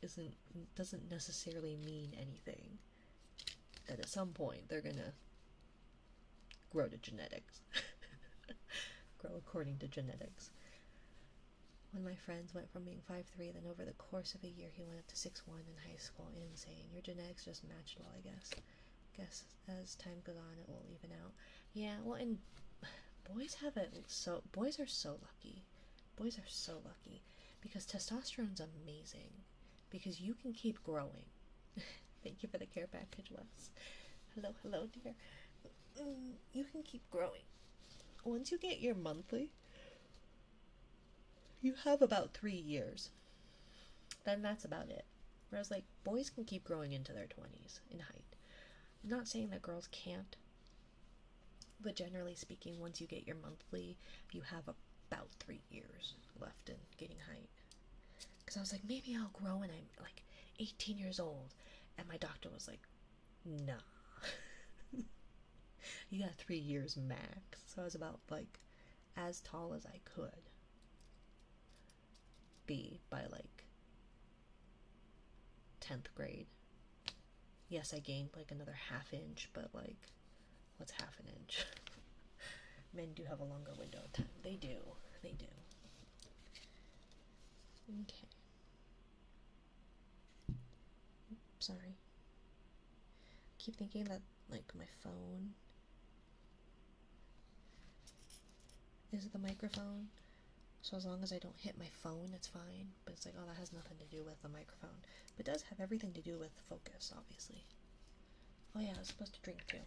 doesn't necessarily mean anything. That at some point they're gonna grow to genetics. Grow according to genetics. One of my friends went from being 5'3", then over the course of a year he went up to 6'1" in high school. Insane. Your genetics just matched well, I guess. Guess as time goes on, it will even out. Yeah, well, and boys have it so. Boys are so lucky. Boys are so lucky because testosterone's amazing. Because you can keep growing. Thank you for the care package, Wes. Hello, hello, dear. You can keep growing. Once you get your monthly, you have about 3 years. Then that's about it. Whereas, like, boys can keep growing into their 20s in height. I'm not saying that girls can't, but generally speaking, once you get your monthly, you have about 3 years left in getting height. Because I was like, maybe I'll grow when I'm, like, 18 years old. And my doctor was like, nah. You got 3 years max. So I was about, like, as tall as I could be by, like, 10th grade. Yes, I gained, like, another ½ inch, but, like, what's ½ an inch? Men do have a longer window of time. They do. They do. Okay. Oops, sorry. Keep thinking that, like, my phone is the microphone. So as long as I don't hit my phone, it's fine. But it's like, oh, that has nothing to do with the microphone. But it does have everything to do with focus, obviously. Oh yeah, I was supposed to drink too.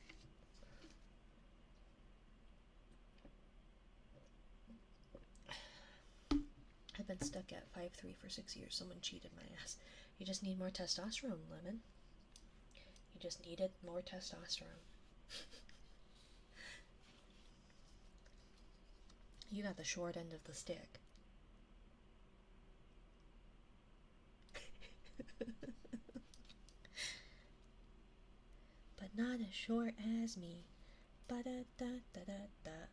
I've been stuck at 5'3" for 6 years. Someone cheated my ass. You just need more testosterone, Lemon. You just needed more testosterone. You got the short end of the stick. But not as short as me. Ba-da-da-da-da-da.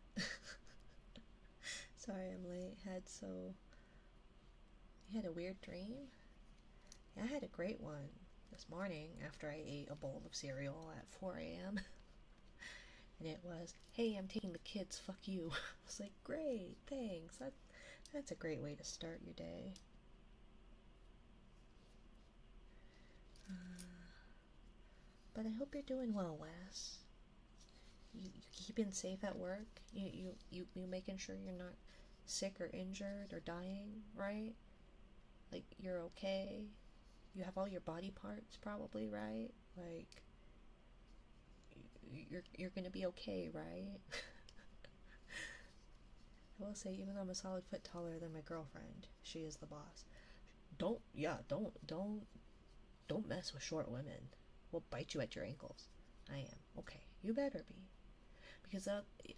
Sorry, I'm late. You had a weird dream? Yeah, I had a great one this morning after I ate a bowl of cereal at 4 a.m. And it was, hey, I'm taking the kids, fuck you. I was like, great, thanks. That's a great way to start your day. But I hope you're doing well, Wes. You keeping safe at work? You making sure you're not sick or injured or dying, right? Like, you're okay? You have all your body parts probably, right? Like, you're gonna be okay, right? I will say, even though I'm a solid foot taller than my girlfriend, she is the boss. Don't mess with short women. We'll bite you at your ankles. I am. Okay, you better be. Because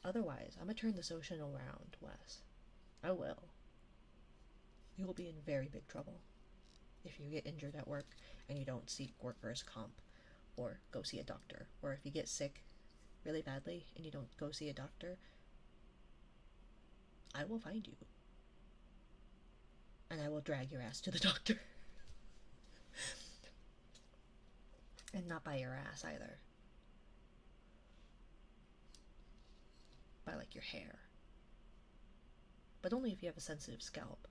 otherwise, I'm gonna turn this ocean around, Wes. I will. You will be in very big trouble if you get injured at work and you don't seek workers' comp or go see a doctor. Or if you get sick really badly and you don't go see a doctor, I will find you. And I will drag your ass to the doctor. And not by your ass either. By, like, your hair. But only if you have a sensitive scalp.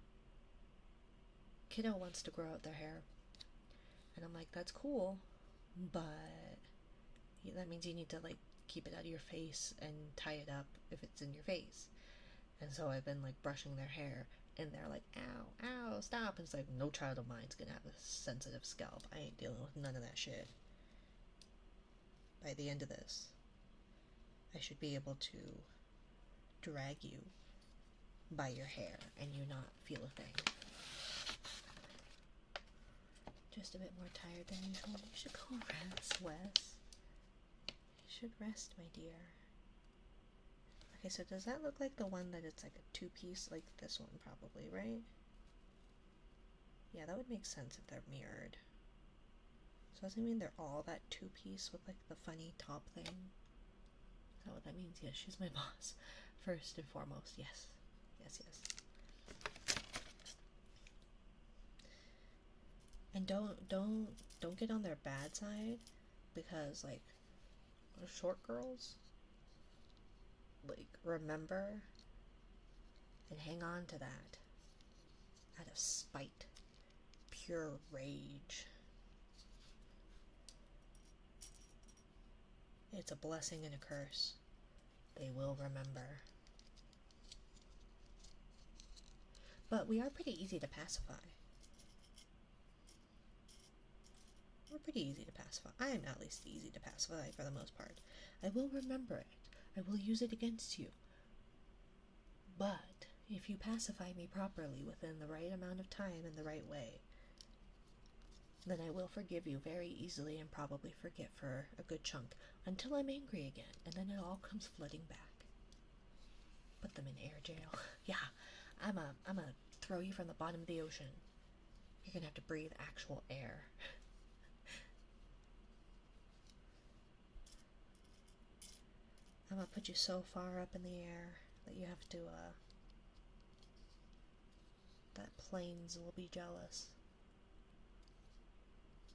Kiddo wants to grow out their hair. And I'm like, that's cool, but that means you need to, like, keep it out of your face and tie it up if it's in your face. And so I've been, like, brushing their hair, and they're like, ow, ow, stop. And it's like, no child of mine's gonna have a sensitive scalp. I ain't dealing with none of that shit. By the end of this, I should be able to drag you by your hair and you not feel a thing. Just a bit more tired than usual. You should go rest, Wes. You should rest, my dear. Okay, so does that look like the one that it's like a two-piece, like this one probably, right? Yeah, that would make sense if they're mirrored. So does it mean they're all that two-piece with like the funny top thing? Is that what that means? Yes, she's my boss. First and foremost, yes. Yes, yes. And don't get on their bad side, because like short girls, like, remember and hang on to that. out of spite, pure rage. It's a blessing and a curse. They will remember. But we are pretty easy to pacify. We're pretty easy to pacify. I am at least easy to pacify for the most part. I will remember it. I will use it against you. But if you pacify me properly within the right amount of time and the right way, then I will forgive you very easily and probably forget for a good chunk until I'm angry again, and then it all comes flooding back. Put them in air jail. Yeah, I'm a throw you from the bottom of the ocean. You're gonna have to breathe actual air. I'm gonna put you so far up in the air that you have to, that planes will be jealous.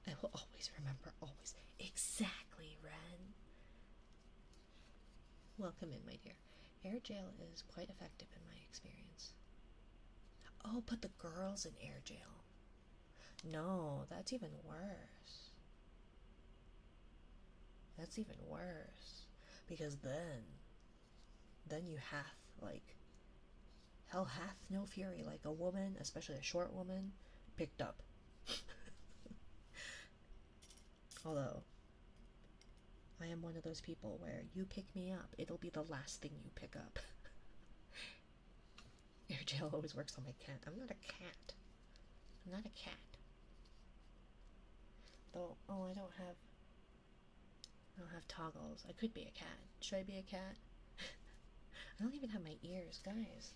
I will always remember, always. Exactly, Ren. Welcome in, my dear. Air jail is quite effective in my experience. Oh, put the girls in air jail. No, that's even worse. That's even worse. Because then you hath, like, hell hath no fury, like a woman, especially a short woman, picked up. Although, I am one of those people where you pick me up, it'll be the last thing you pick up. Air jail always works on my cat. I'm not a cat. I'm not a cat. Though, oh, I don't have toggles. I could be a cat. Should I be a cat? I don't even have my ears, guys.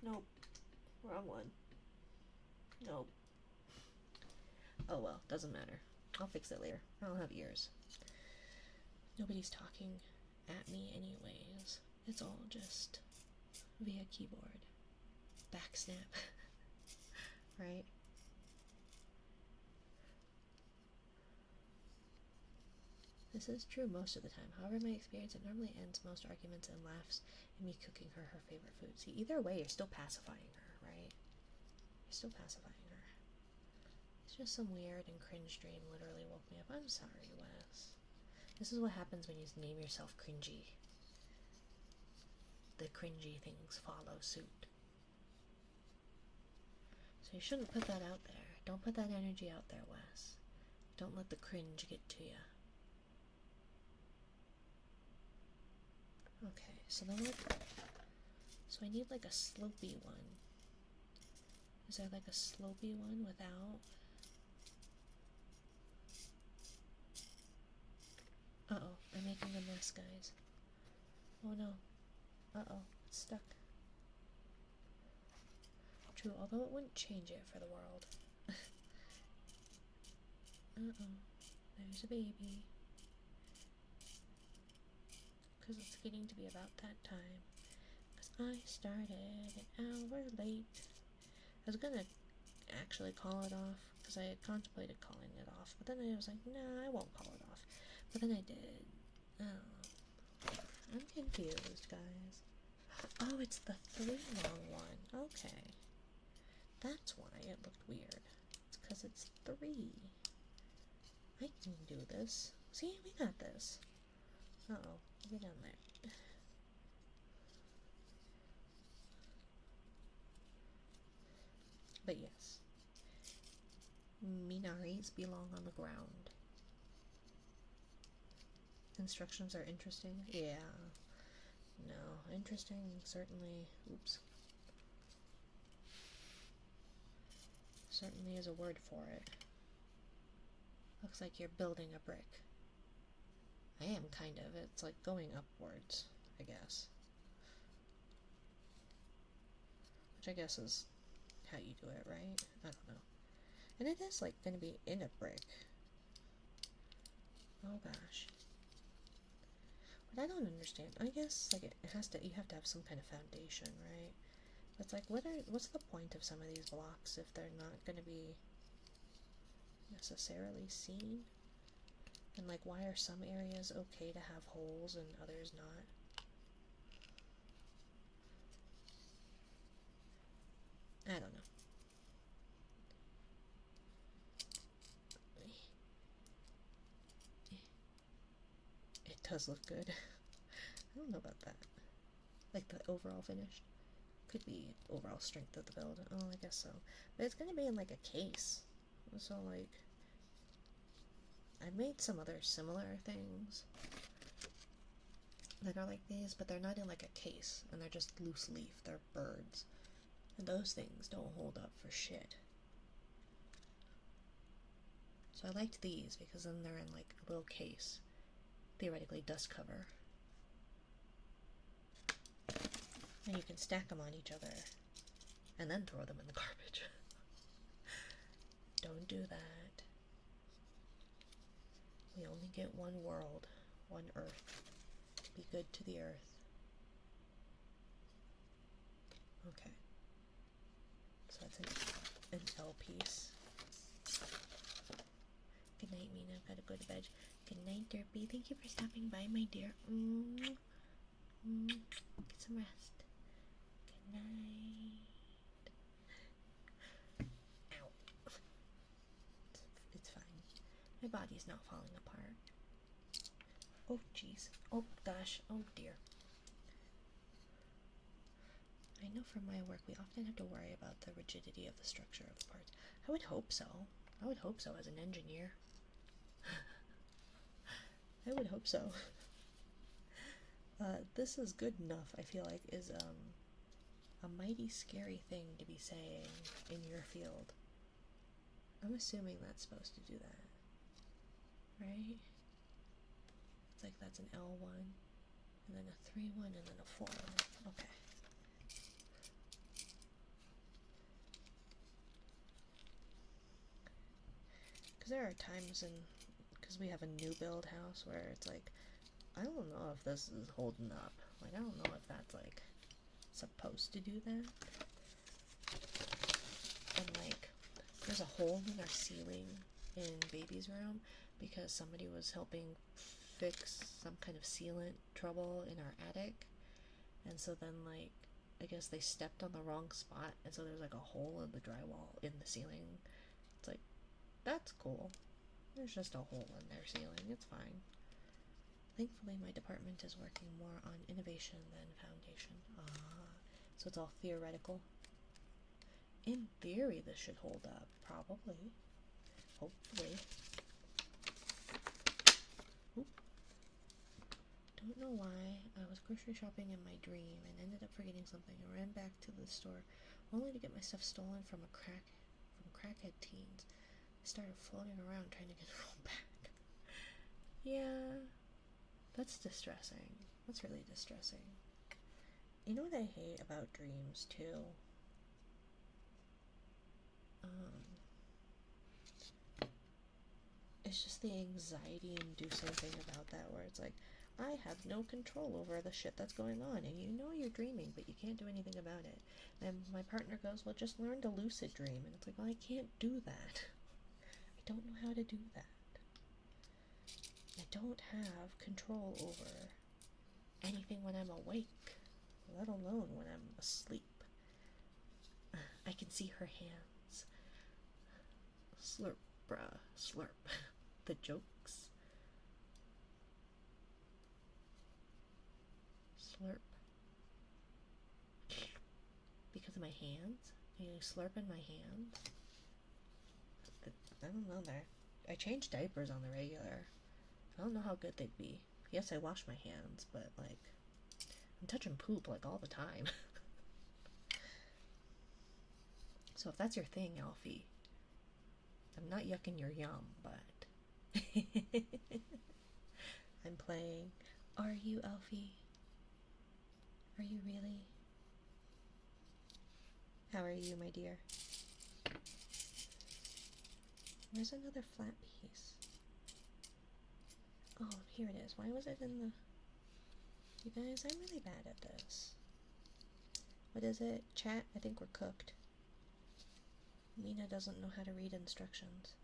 Nope. Wrong one. Nope. Oh well, doesn't matter. I'll fix it later. I don't have ears. Nobody's talking at me anyways. It's all just via keyboard. Backsnap. Right? This is true most of the time. However, in my experience, it normally ends most arguments in laughs and me cooking her favorite food. See, either way, you're still pacifying her, right? You're still pacifying her. It's just some weird and cringe dream literally woke me up. I'm sorry, Wes. This is what happens when you name yourself cringy. The cringy things follow suit. So you shouldn't put that out there. Don't put that energy out there, Wes. Don't let the cringe get to you. Okay, so then so I need like a slopey one. Is there like a slopey one without? Uh-oh, I'm making a mess, guys. Oh no. Uh-oh, it's stuck. True, although it wouldn't change it for the world. Uh-oh, there's a baby. Because it's getting to be about that time. Because I started an hour late. I was gonna actually call it off, because I had contemplated calling it off, but then I was like, nah, I won't call it off. But then I did. Oh. I'm confused, guys. Oh, it's the 3 long one. Okay. That's why it looked weird. It's because it's 3. I can do this. See, we got this. Uh-oh, get down there. But yes. Minaris belong on the ground. Instructions are interesting? Yeah. No, interesting, certainly. Oops. Certainly is a word for it. Looks like you're building a brick. I am kind of. It's like going upwards, I guess. Which I guess is how you do it, right? I don't know. And it is like going to be in a brick. Oh gosh. But I don't understand. I guess like it has to. You have to have some kind of foundation, right? But it's like, what's the point of some of these blocks if they're not going to be necessarily seen? And like, why are some areas okay to have holes and others not? does look good. I don't know about that. Like the overall finish. Could be overall strength of the build. Oh, I guess so. But it's gonna be in like a case. So like, I've made some other similar things that are like these, but they're not in like a case, and they're just loose leaf. They're birds. And those things don't hold up for shit. So I liked these because then they're in like a little case. Theoretically dust cover. And you can stack them on each other and then throw them in the garbage. Don't do that. We only get one world, one earth. Be good to the earth. Okay. So that's an L piece. Good night, Mina. I've got to go to bed. Good night, Derpy. Thank you for stopping by, my dear. Get some rest. Good night. Ow. It's fine. My body's not falling apart. Oh, jeez. Oh, gosh. Oh, dear. I know from my work we often have to worry about the rigidity of the structure of the parts. I would hope so. I would hope so as an engineer. I would hope so. This is good enough, I feel like, is a mighty scary thing to be saying in your field. I'm assuming that's supposed to do that. Right? It's like that's an L1, and then a 3-1, and then a 4-1. Okay. Because there are times because we have a new build house where it's like, I don't know if this is holding up. Like, I don't know if that's like supposed to do that. And like, there's a hole in our ceiling in baby's room because somebody was helping fix some kind of sealant trouble in our attic, and so then like, I guess they stepped on the wrong spot, and so there's like a hole in the drywall in the ceiling. It's like, that's cool. There's just a hole in their ceiling. It's fine. Thankfully, my department is working more on innovation than foundation. So it's all theoretical. In theory, this should hold up. Probably. Hopefully. Oop. Don't know why. I was grocery shopping in my dream and ended up forgetting something and ran back to the store only to get my stuff stolen from crackhead teens. I started floating around trying to get it all back. Yeah. That's distressing. That's really distressing. You know what I hate about dreams, too? It's just the anxiety-inducing thing about that, where it's like, I have no control over the shit that's going on, and you know you're dreaming, but you can't do anything about it. And my partner goes, well, just learn to lucid dream. And it's like, well, I can't do that. I don't know how to do that. I don't have control over anything when I'm awake, let alone when I'm asleep. I can see her hands. Slurp, bruh, slurp. The jokes. Slurp. Because of my hands? You slurp in my hands? I don't know there. I change diapers on the regular. I don't know how good they'd be. Yes, I wash my hands, but like, I'm touching poop like all the time. So if that's your thing, Alfie, I'm not yucking your yum, but I'm playing. Are you, Alfie? Are you really? How are you, my dear? Where's another flat piece? Oh, here it is. Why was it in the... You guys, I'm really bad at this. What is it? Chat? I think we're cooked. Mina doesn't know how to read instructions.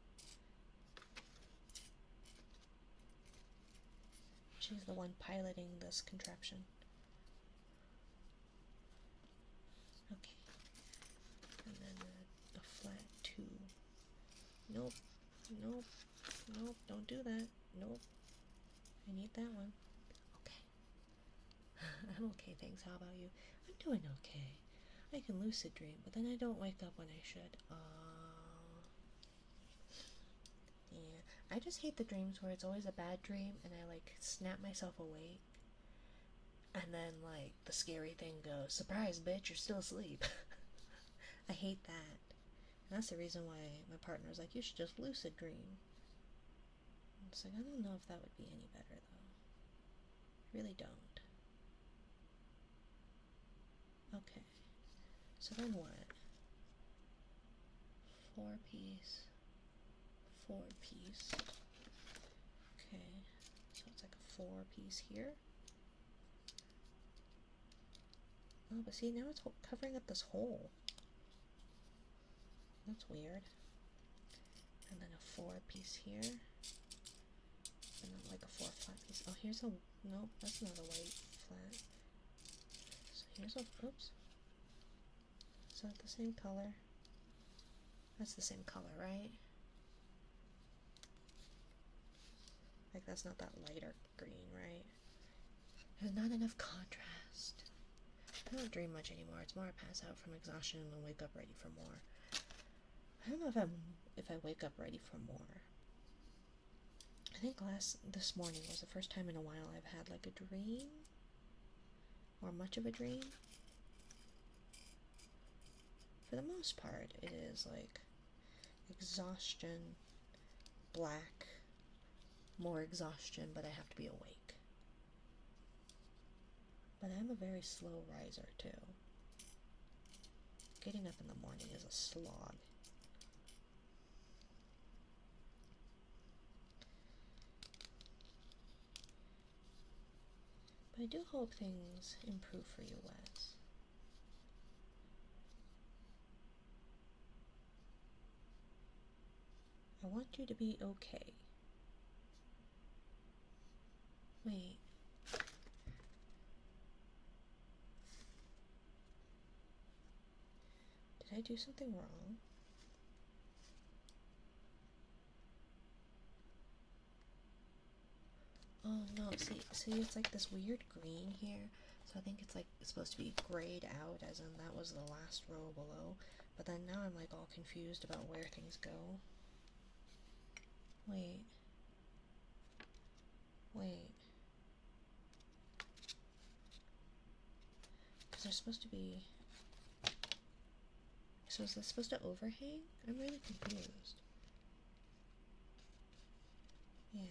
She's the one piloting this contraption. Okay. And then a flat 2. Nope. Nope. Nope. Don't do that. Nope. I need that one. I'm okay, thanks. How about you? I'm doing okay. I can lucid dream, but then I don't wake up when I should. Yeah. I just hate the dreams where it's always a bad dream and I like snap myself awake. And then like the scary thing goes, surprise bitch, you're still asleep. I hate that. And that's the reason why my partner's like, you should just lucid dream. It's like, I don't know if that would be any better though. I really don't. Okay. So then what? 4-piece. 4-piece. Okay. So it's like a 4-piece here. Oh, but see, now it's covering up this hole. That's weird. And then a 4-piece here. And then like a 4 flat piece. Oh, here's a, nope, that's not a white flat. So here's a, oops. Is that the same color? That's the same color, right? Like that's not that lighter green, right? There's not enough contrast. I don't dream much anymore. It's more I pass out from exhaustion and then wake up ready for more. I don't know if I wake up ready for more. I think this morning was the first time in a while I've had like a dream, or much of a dream. For the most part, it is like exhaustion, black, more exhaustion, but I have to be awake. But I'm a very slow riser too. Getting up in the morning is a slog. But I do hope things improve for you, Wes. I want you to be okay. Wait. Did I do something wrong? Oh no, see it's like this weird green here. So I think it's like it's supposed to be grayed out, as in that was the last row below. But then now I'm like all confused about where things go. Wait. Because they're supposed to be... So is this supposed to overhang? I'm really confused. Yeah.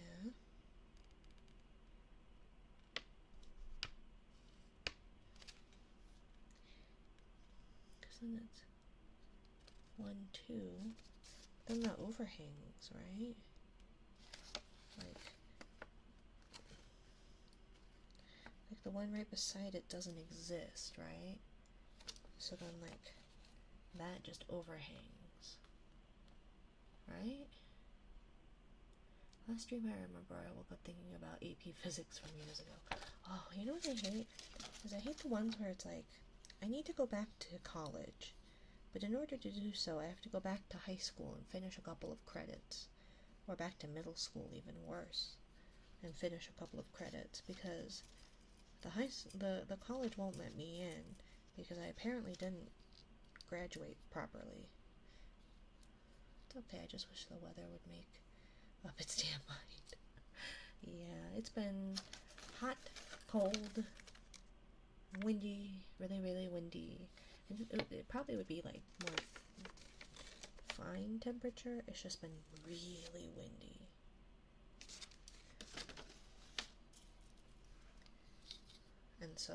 Because then it's 1, 2. Then that overhangs, right? Like the one right beside it doesn't exist, right? So then like that just overhangs, right? Last dream I remember, I woke up thinking about AP Physics from years ago. Oh, you know what I hate? Is I hate the ones where it's like, I need to go back to college, but in order to do so, I have to go back to high school and finish a couple of credits. Or back to middle school, even worse, and finish a couple of credits, because the college won't let me in, because I apparently didn't graduate properly. It's okay, I just wish the weather would make up its damn mind. Yeah, it's been hot, cold, windy, really, really windy. And it probably would be like more fine temperature. It's just been really windy. And so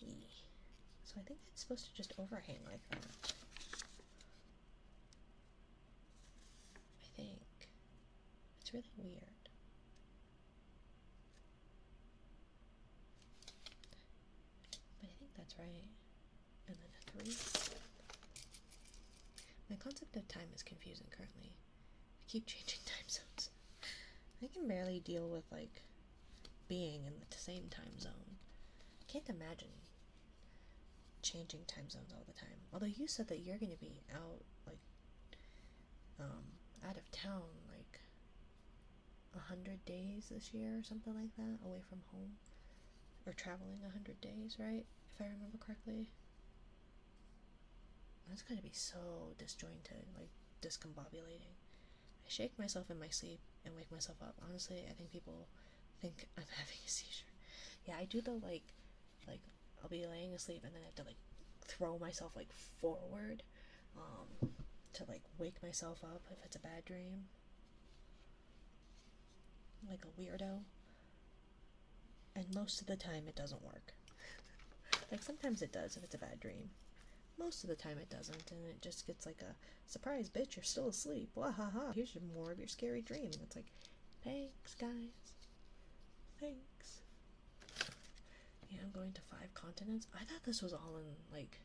I think it's supposed to just overhang like that. I think. It's really weird. But I think that's right. And then a 3. My concept of time is confusing currently. I keep changing time zones. I can barely deal with like being in the same time zone. I can't imagine changing time zones all the time. Although you said that you're gonna be out out of town like 100 days this year or something like that, away from home. or traveling 100 days, right? If I remember correctly. That's gotta be so disjointed, like discombobulating. I shake myself in my sleep and wake myself up. Honestly, I think people think I'm having a seizure. Yeah, I do the like I'll be laying asleep and then I have to like throw myself like forward, to like wake myself up if it's a bad dream. Like a weirdo. And most of the time it doesn't work. Like sometimes it does if it's a bad dream. Most of the time it doesn't, and it just gets like a surprise, bitch, you're still asleep. Wahaha, here's more of your scary dream. And it's like, thanks, guys. Thanks. Yeah, I'm going to 5 continents. I thought this was all in, like,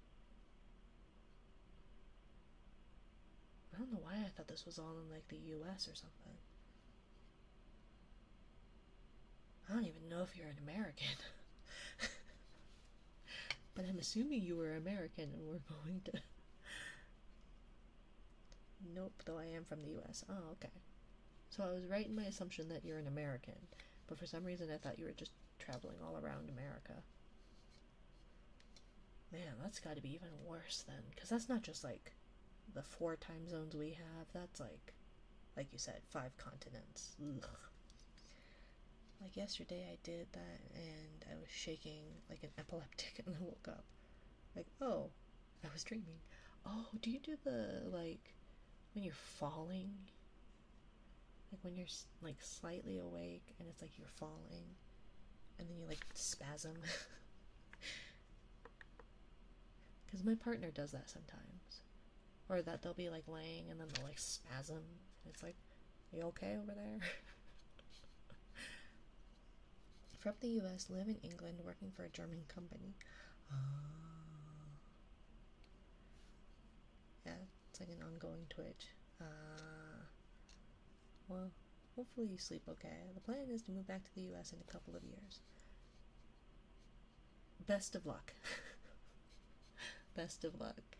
I don't know why I thought this was all in, like, the US or something. I don't even know if you're an American. But I'm assuming you were American and we're going to... Nope, though I am from the US. Oh, okay. So I was right in my assumption that you're an American, but for some reason I thought you were just traveling all around America. Man, that's gotta be even worse then, because that's not just like the 4 time zones we have, that's like you said, 5 continents. Ugh. Like yesterday I did that and I was shaking like an epileptic and I woke up. Like, oh, I was dreaming. Oh, do you do the, like, when you're falling? Like when you're like slightly awake and it's like you're falling and then you like spasm. Because my partner does that sometimes. Or that they'll be like laying and then they'll like spasm. It's like, are you okay over there? From the US, live in England, working for a German company. Yeah, it's like an ongoing twitch. Well, hopefully you sleep okay. The plan is to move back to the US in a couple of years. Best of luck. Best of luck.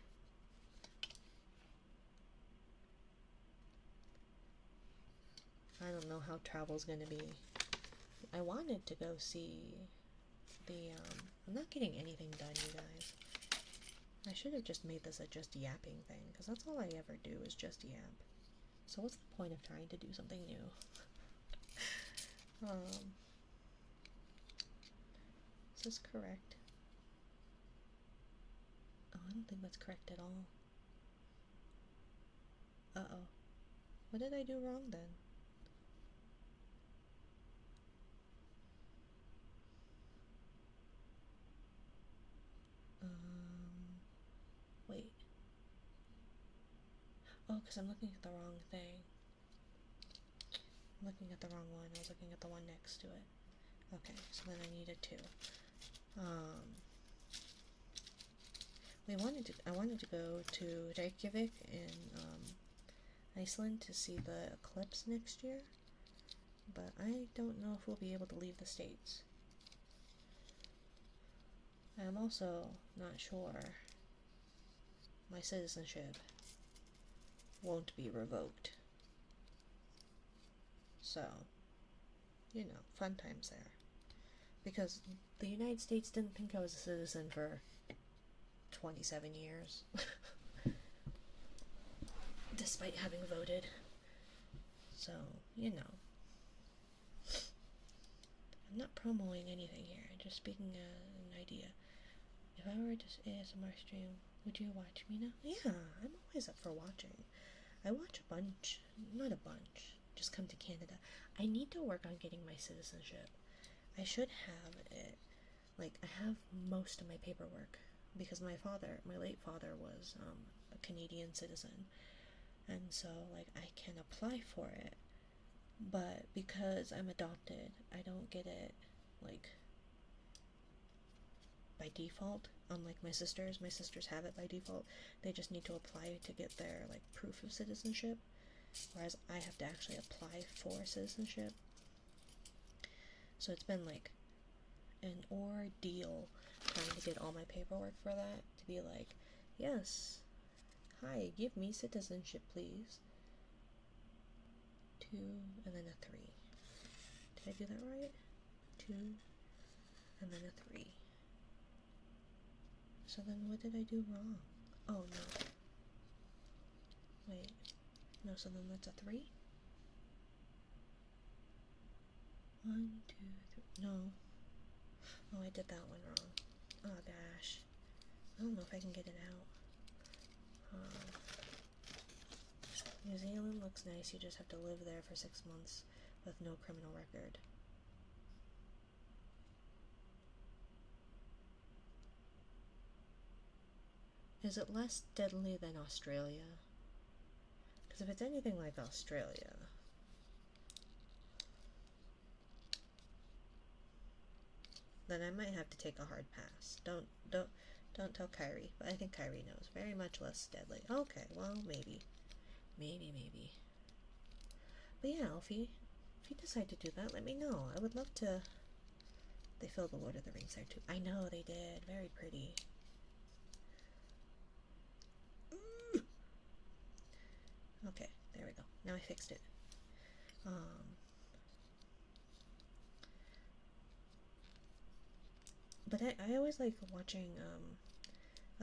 I don't know how travel's gonna be. I wanted to go see the, I'm not getting anything done, you guys. I should have just made this a just yapping thing, because that's all I ever do is just yap. So what's the point of trying to do something new? Is this correct? Oh, I don't think that's correct at all. Uh-oh. What did I do wrong then? Wait. Oh, because I'm looking at the wrong thing. I'm looking at the wrong one. I was looking at the one next to it. Okay, so then I needed 2. I wanted to go to Reykjavik in Iceland to see the eclipse next year, but I don't know if we'll be able to leave the States. I'm also not sure my citizenship won't be revoked. So, you know, fun times there. Because the United States didn't think I was a citizen for 27 years. Despite having voted. So, you know. I'm not promoting anything here, I'm just speaking an idea. If I were to ASMR stream, would you watch me now? Yeah, I'm always up for watching. I watch a bunch. Not a bunch. Just come to Canada. I need to work on getting my citizenship. I should have it. Like, I have most of my paperwork because my late father was a Canadian citizen. And so, like, I can apply for it. But because I'm adopted, I don't get it, like, by default. Unlike my sisters have it by default. They just need to apply to get their, like, proof of citizenship. Whereas I have to actually apply for citizenship. So it's been, like, an ordeal trying to get all my paperwork for that. To be like, yes, hi, give me citizenship, please. 2, and then a 3. Did I do that right? 2, and then a 3. So then what did I do wrong? Oh, no. Wait. No, so then that's a 3? 1, 2, 3. No. Oh, I did that one wrong. Oh, gosh. I don't know if I can get it out. New Zealand looks nice. You just have to live there for 6 months with no criminal record. Is it less deadly than Australia? Because if it's anything like Australia... then I might have to take a hard pass. Don't tell Kyrie, but I think Kyrie knows. Very much less deadly. Okay, well, maybe. Maybe. But yeah, Alfie, if you decide to do that, let me know. I would love to... They filmed the Lord of the Rings there too. I know they did. Very pretty. Okay, there we go. Now I fixed it. But I always like watching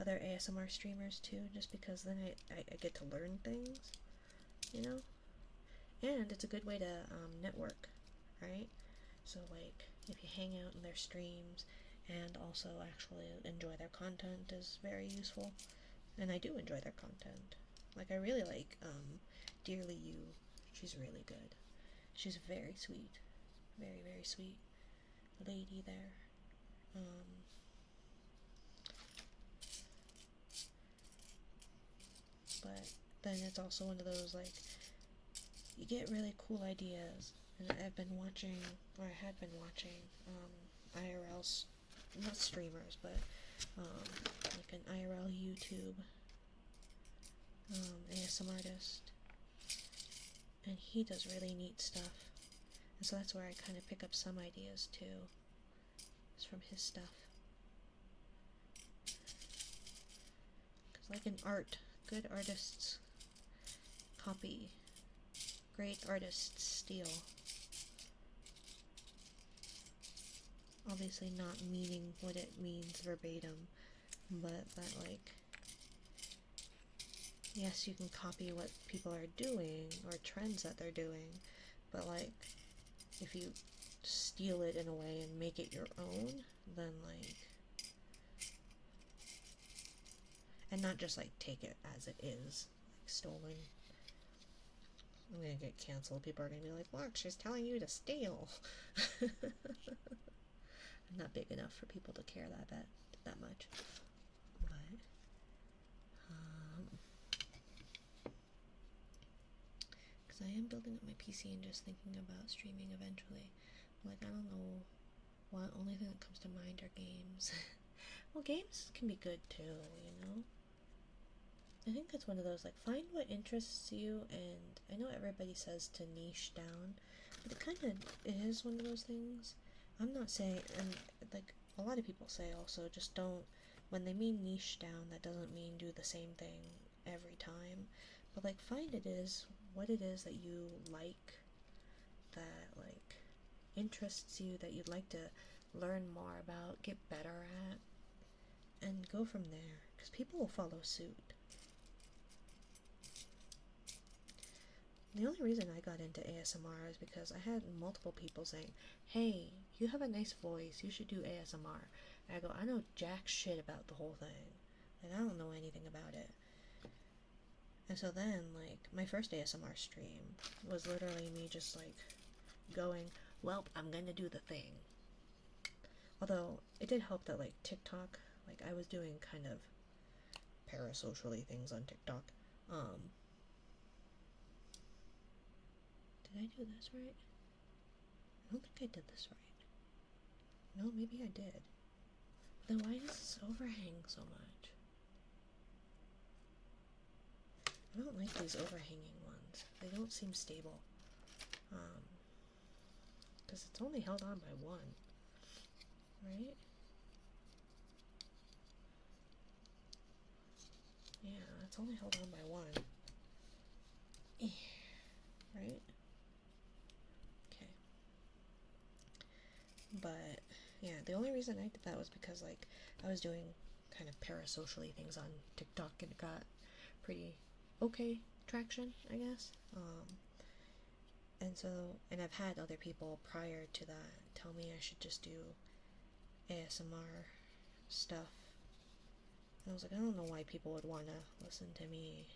other ASMR streamers too, just because then I get to learn things, you know? And it's a good way to network, right? So like, if you hang out in their streams and also actually enjoy their content is very useful. And I do enjoy their content. Like, I really like Dearly You. She's really good. She's very sweet. Very, very sweet lady there. But then it's also one of those, like, you get really cool ideas. And I've been watching, or I had been watching, IRL, not streamers, but like an IRL YouTube ASMR artist. And he does really neat stuff. And so that's where I kind of pick up some ideas too. It's from his stuff. Because like in art, good artists copy. Great artists steal. Obviously not meaning what it means verbatim, but that, like, yes, you can copy what people are doing or trends that they're doing, but like, if you steal it in a way and make it your own, then like, and not just like take it as it is, like stolen. I'm gonna get canceled. People are gonna be like, look, she's telling you to steal. I'm not big enough for people to care that much. But because I am building up my PC and just thinking about streaming eventually. Like, I don't know what, only thing that comes to mind are games. Well, games can be good too, you know? I think it's one of those, like, find what interests you, and I know everybody says to niche down, but it is one of those things. I'm not saying, and like, a lot of people say also, just don't, when they mean niche down, that doesn't mean do the same thing every time, but like, find what it is that you like, that like, interests you, that you'd like to learn more about, get better at, and go from there, because people will follow suit. The only reason I got into ASMR is because I had multiple people saying, hey, you have a nice voice, you should do ASMR. And I go, I know jack shit about the whole thing. Like, I don't know anything about it. And so then, like, my first ASMR stream was literally me just, like, going, well, I'm gonna do the thing. Although, it did help that, like, TikTok, like, I was doing kind of parasocially things on TikTok. Did I do this right? I don't think I did this right. No, maybe I did. Then why does this overhang so much? I don't like these overhanging ones. They don't seem stable. Because it's only held on by one. Right? Yeah, it's only held on by one. Right? Okay. But Yeah, the only reason I did that was because, like, I was doing kind of parasocially things on TikTok and it got pretty okay traction, I guess. And so, and I've had other people prior to that tell me I should just do ASMR stuff. And I was like, I don't know why people would want to listen to me.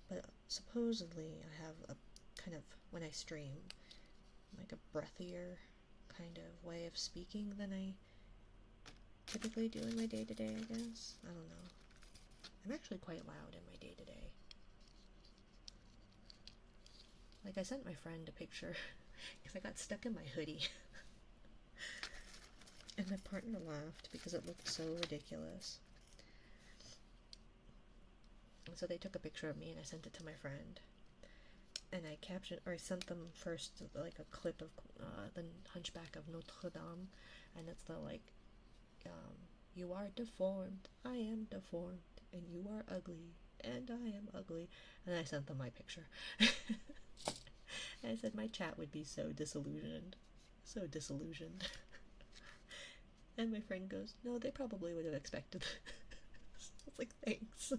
But supposedly I have a kind of, when I stream, like a breathier kind of way of speaking than I typically do in my day-to-day, I guess. I don't know. I'm actually quite loud in my day-to-day. Like, I sent my friend a picture because I got stuck in my hoodie. And my partner laughed because it looked so ridiculous. And so they took a picture of me and I sent it to my friend. And I captioned, or I sent them first like a clip of the Hunchback of Notre Dame. And it's the like, you are deformed, I am deformed, and you are ugly, and I am ugly. And I sent them my picture. I said my chat would be so disillusioned. So disillusioned. And my friend goes, no, they probably would have expected this. I was like, thanks.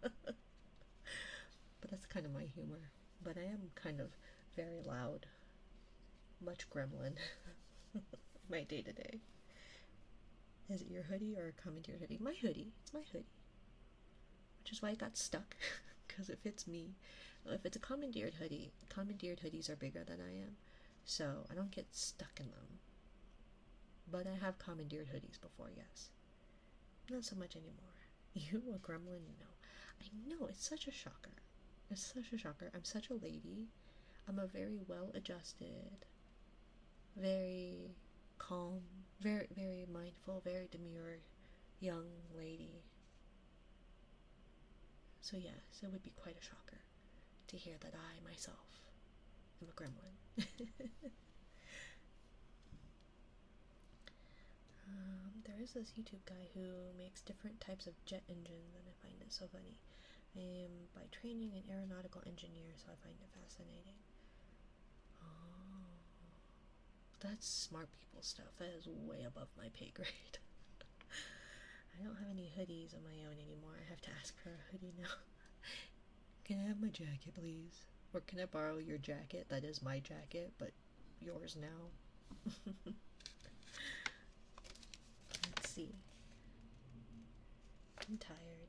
But that's kind of my humor. But I am kind of very loud. Much gremlin. My day to day. Is it your hoodie or a commandeered hoodie? My hoodie. It's my hoodie. Which is why it got stuck. Because it fits me. If it's a commandeered hoodies are bigger than I am. So I don't get stuck in them. But I have commandeered hoodies before, yes. Not so much anymore. You, a gremlin? No. I know, it's such a shocker. It's such a shocker. I'm such a lady. I'm a very well-adjusted, very calm, very, very mindful, very demure young lady. So yes, it would be quite a shocker to hear that I, myself, am a gremlin. There is this YouTube guy who makes different types of jet engines, and I find it so funny. I am by training an aeronautical engineer, so I find it fascinating. Oh, that's smart people stuff. That is way above my pay grade. I don't have any hoodies of my own anymore. I have to ask for a hoodie now. Can I have my jacket, please? Or can I borrow your jacket? That is my jacket, but yours now. Let's see. I'm tired.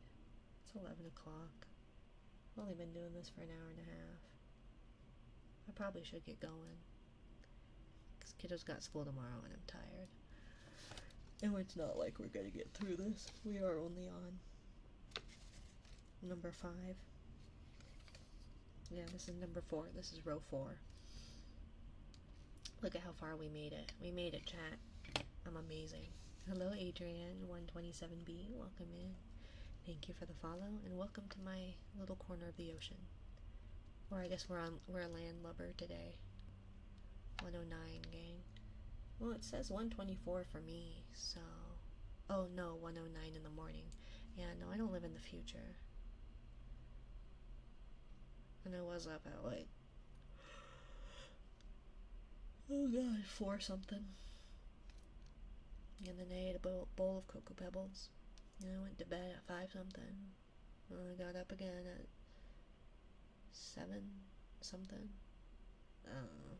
It's 11 o'clock. I've only been doing this for an hour and a half. I probably should get going. Because kiddos got school tomorrow and I'm tired. And it's not like we're gonna get through this. We are only on number 5. Yeah, this is number 4. This is row 4. Look at how far we made it. We made it, chat. I'm amazing. Hello, Adrian, 127B. Welcome in. Thank you for the follow, and welcome to my little corner of the ocean. Or I guess we're a landlubber today. 109, gang. Well, it says 124 for me, so... Oh, no, 109 in the morning. Yeah, no, I don't live in the future. And I was up at, like... Oh, God, 4 something. And then I ate a bowl of Cocoa Pebbles. And I went to bed at 5 something. And I got up again at 7 something. I don't know.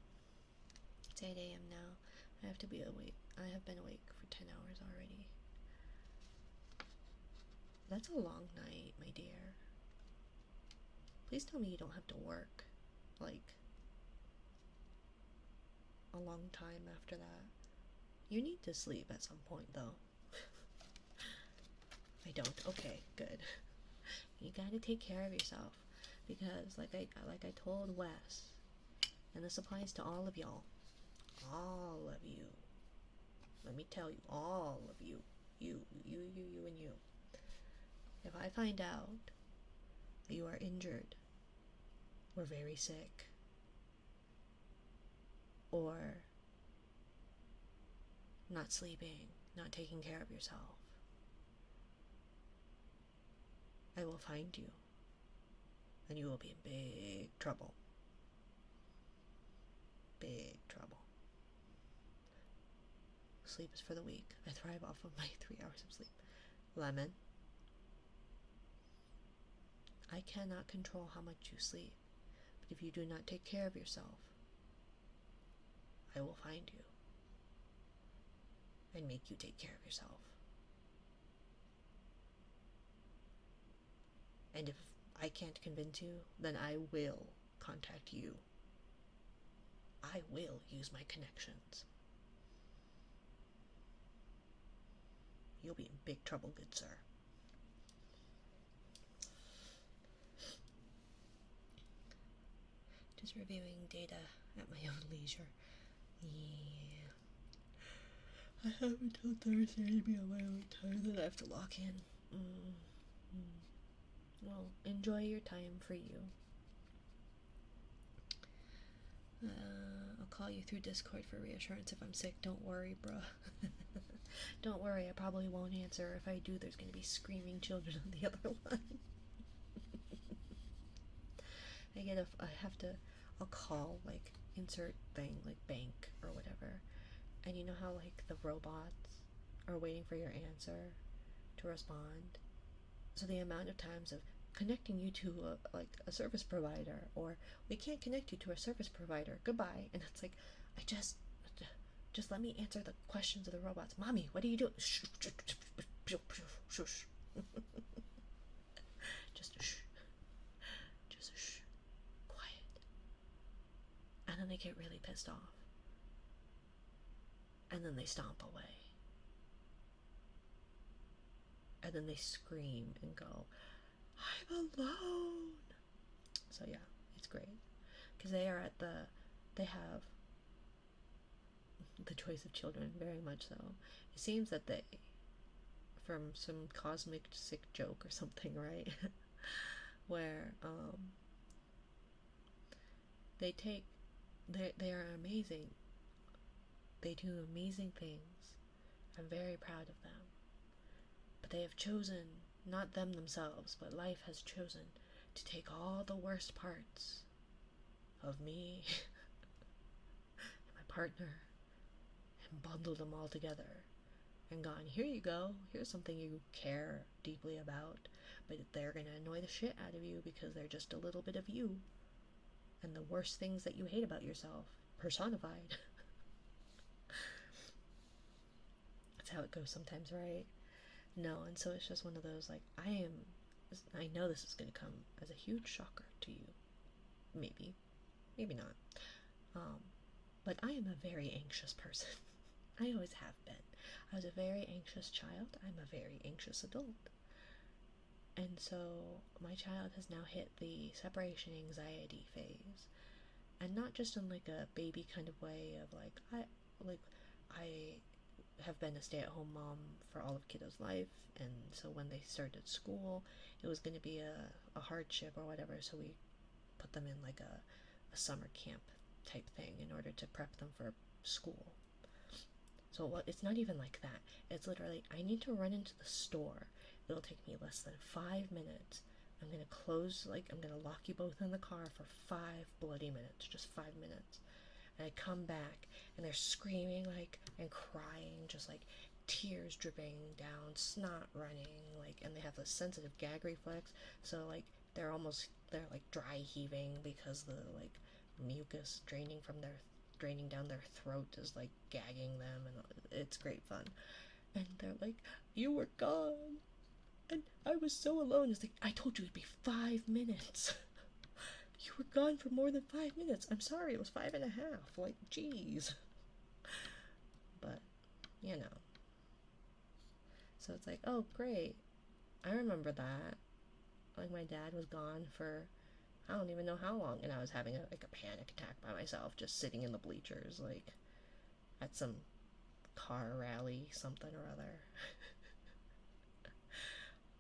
It's 8 a.m. now. I have to be awake. I have been awake for 10 hours already. That's a long night, my dear. Please tell me you don't have to work, like, a long time after that. You need to sleep at some point, though. I don't. Okay, good. You gotta take care of yourself. Because, like I told Wes, and this applies to all of y'all. All of you. Let me tell you, all of you. You, and you. If I find out that you are injured, or very sick, or not sleeping, not taking care of yourself, I will find you, and you will be in big trouble. Big trouble. Sleep is for the weak. I thrive off of my 3 hours of sleep. Lemon, I cannot control how much you sleep, but if you do not take care of yourself, I will find you and make you take care of yourself. And if I can't convince you, then I will contact you. I will use my connections. You'll be in big trouble, good sir. Just reviewing data at my own leisure. Yeah. I have until Thursday to be on my own time, then I have to lock in. Well, enjoy your time for you. I'll call you through Discord for reassurance if I'm sick. Don't worry, bruh. Don't worry, I probably won't answer. If I do, there's gonna be screaming children on the other line. I'll call, like, insert thing, like bank or whatever. And you know how, like, the robots are waiting for your answer to respond? So the amount of times of connecting you to a service provider, or we can't connect you to a service provider, goodbye. And it's like, just let me answer the questions of the robots. Mommy, what are you doing? Shh. Just shh. Quiet. And then they get really pissed off. And then they stomp away. And then they scream and go, I'm alone. So yeah, it's great. Because they have the choice of children, very much so. It seems that they, from some cosmic sick joke or something, right? Where they are amazing. They do amazing things. I'm very proud of them. But they have chosen, not them themselves, but life has chosen to take all the worst parts of me and my partner and bundle them all together and gone, here you go, here's something you care deeply about, but they're gonna annoy the shit out of you because they're just a little bit of you and the worst things that you hate about yourself personified. That's how it goes sometimes, right? No, and so it's just one of those, like, I know this is going to come as a huge shocker to you. Maybe not. But I am a very anxious person. I always have been. I was a very anxious child. I'm a very anxious adult. And so my child has now hit the separation anxiety phase. And not just in like a baby kind of way of I have been a stay-at-home mom for all of kiddo's life, and so when they started school, it was going to be a hardship or whatever, so we put them in like a summer camp type thing in order to prep them for school. So it's not even like that. It's literally, I need to run into the store. It'll take me less than 5 minutes. I'm going to lock you both in the car for 5 bloody minutes, just 5 minutes. And I come back, and they're screaming, like, and crying, just, like, tears dripping down, snot running, like, and they have a sensitive gag reflex, so, like, they're like, dry heaving because the, like, mucus draining down their throat is, like, gagging them, and it's great fun. And they're like, you were gone, and I was so alone. It's like, I told you it'd be 5 minutes. You were gone for more than 5 minutes. I'm sorry, it was 5.5. Like, jeez. But, you know. So it's like, oh, great. I remember that. Like, my dad was gone for, I don't even know how long, and I was having a panic attack by myself, just sitting in the bleachers, like, at some car rally, something or other.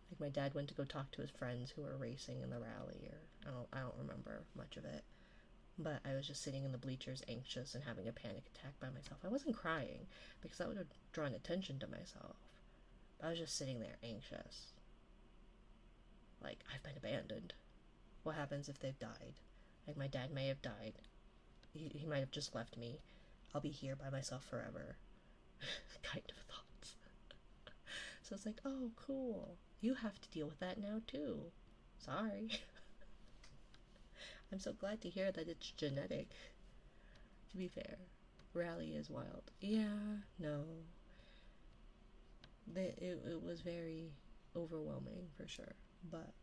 Like, my dad went to go talk to his friends who were racing in the rally, or I don't remember much of it. But I was just sitting in the bleachers, anxious and having a panic attack by myself. I wasn't crying, because that would have drawn attention to myself. I was just sitting there, anxious. Like, I've been abandoned. What happens if they've died? Like, my dad may have died. He might have just left me. I'll be here by myself forever. kind of thoughts. So it's like, oh, cool. You have to deal with that now too. Sorry. I'm so glad to hear that it's genetic. To be fair, Rally is wild. Yeah, no. It was very overwhelming for sure, but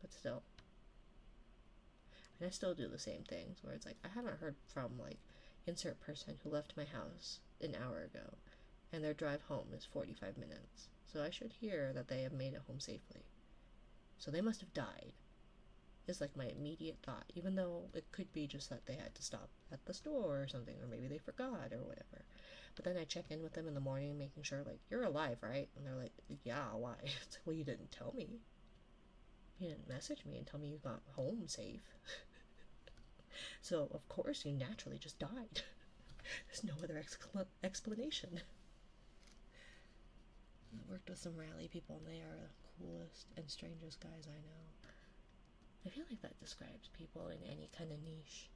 still. And I still do the same things where it's like, I haven't heard from like insert person who left my house an hour ago and their drive home is 45 minutes. So I should hear that they have made it home safely. So they must have died, is like my immediate thought, even though it could be just that they had to stop at the store or something, or maybe they forgot or whatever. But then I check in with them in the morning, making sure, like, you're alive, right? And they're like, yeah, why? It's like, well, you didn't tell me. You didn't message me and tell me you got home safe. So, of course, you naturally just died. There's no other explanation. I worked with some Rally people, and they are the coolest and strangest guys I know. I feel like that describes people in any kind of niche.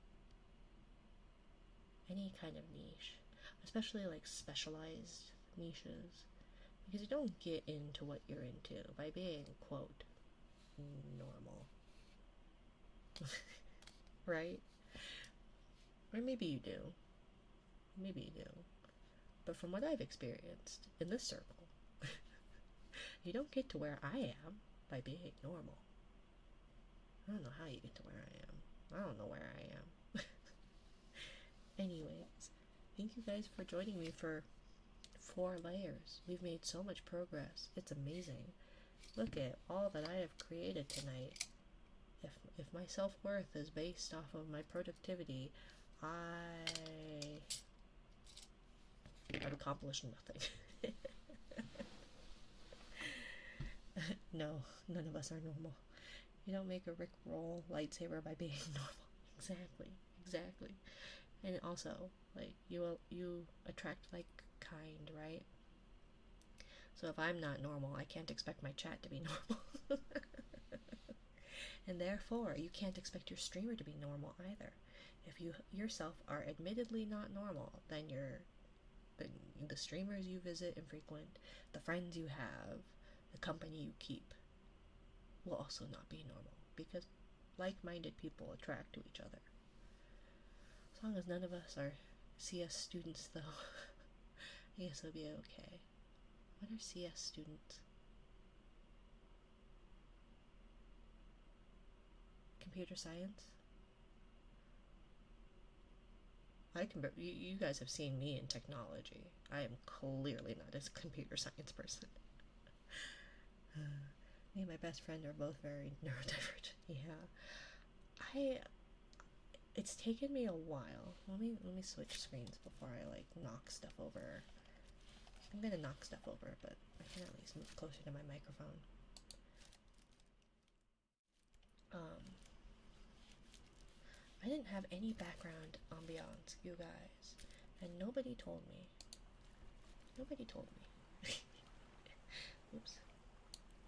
Any kind of niche. Especially like specialized niches. Because you don't get into what you're into by being, quote, normal. Right? Or maybe you do. Maybe you do. But from what I've experienced in this circle, you don't get to where I am by being normal. I don't know how you get to where I am. I don't know where I am. Anyways, thank you guys for joining me for 4 layers. We've made so much progress. It's amazing. Look at all that I have created tonight. If my self-worth is based off of my productivity, I've accomplished nothing. No, none of us are normal. You don't make a Rick Roll lightsaber by being normal. Exactly. And also, like, you attract like kind, right? So if I'm not normal, I can't expect my chat to be normal. And therefore, you can't expect your streamer to be normal either. If you yourself are admittedly not normal, then the streamers you visit and frequent, the friends you have, the company you keep will also not be normal, because like-minded people attract to each other. As long as none of us are CS students, though, I guess it'll be okay. What are CS students? Computer science? You guys have seen me in technology. I am clearly not a computer science person. Me and my best friend are both very neurodivergent. Yeah. It's taken me a while. Let me switch screens before I like knock stuff over. I'm gonna knock stuff over, but I can at least move closer to my microphone. I didn't have any background ambiance, you guys, and nobody told me. Oops.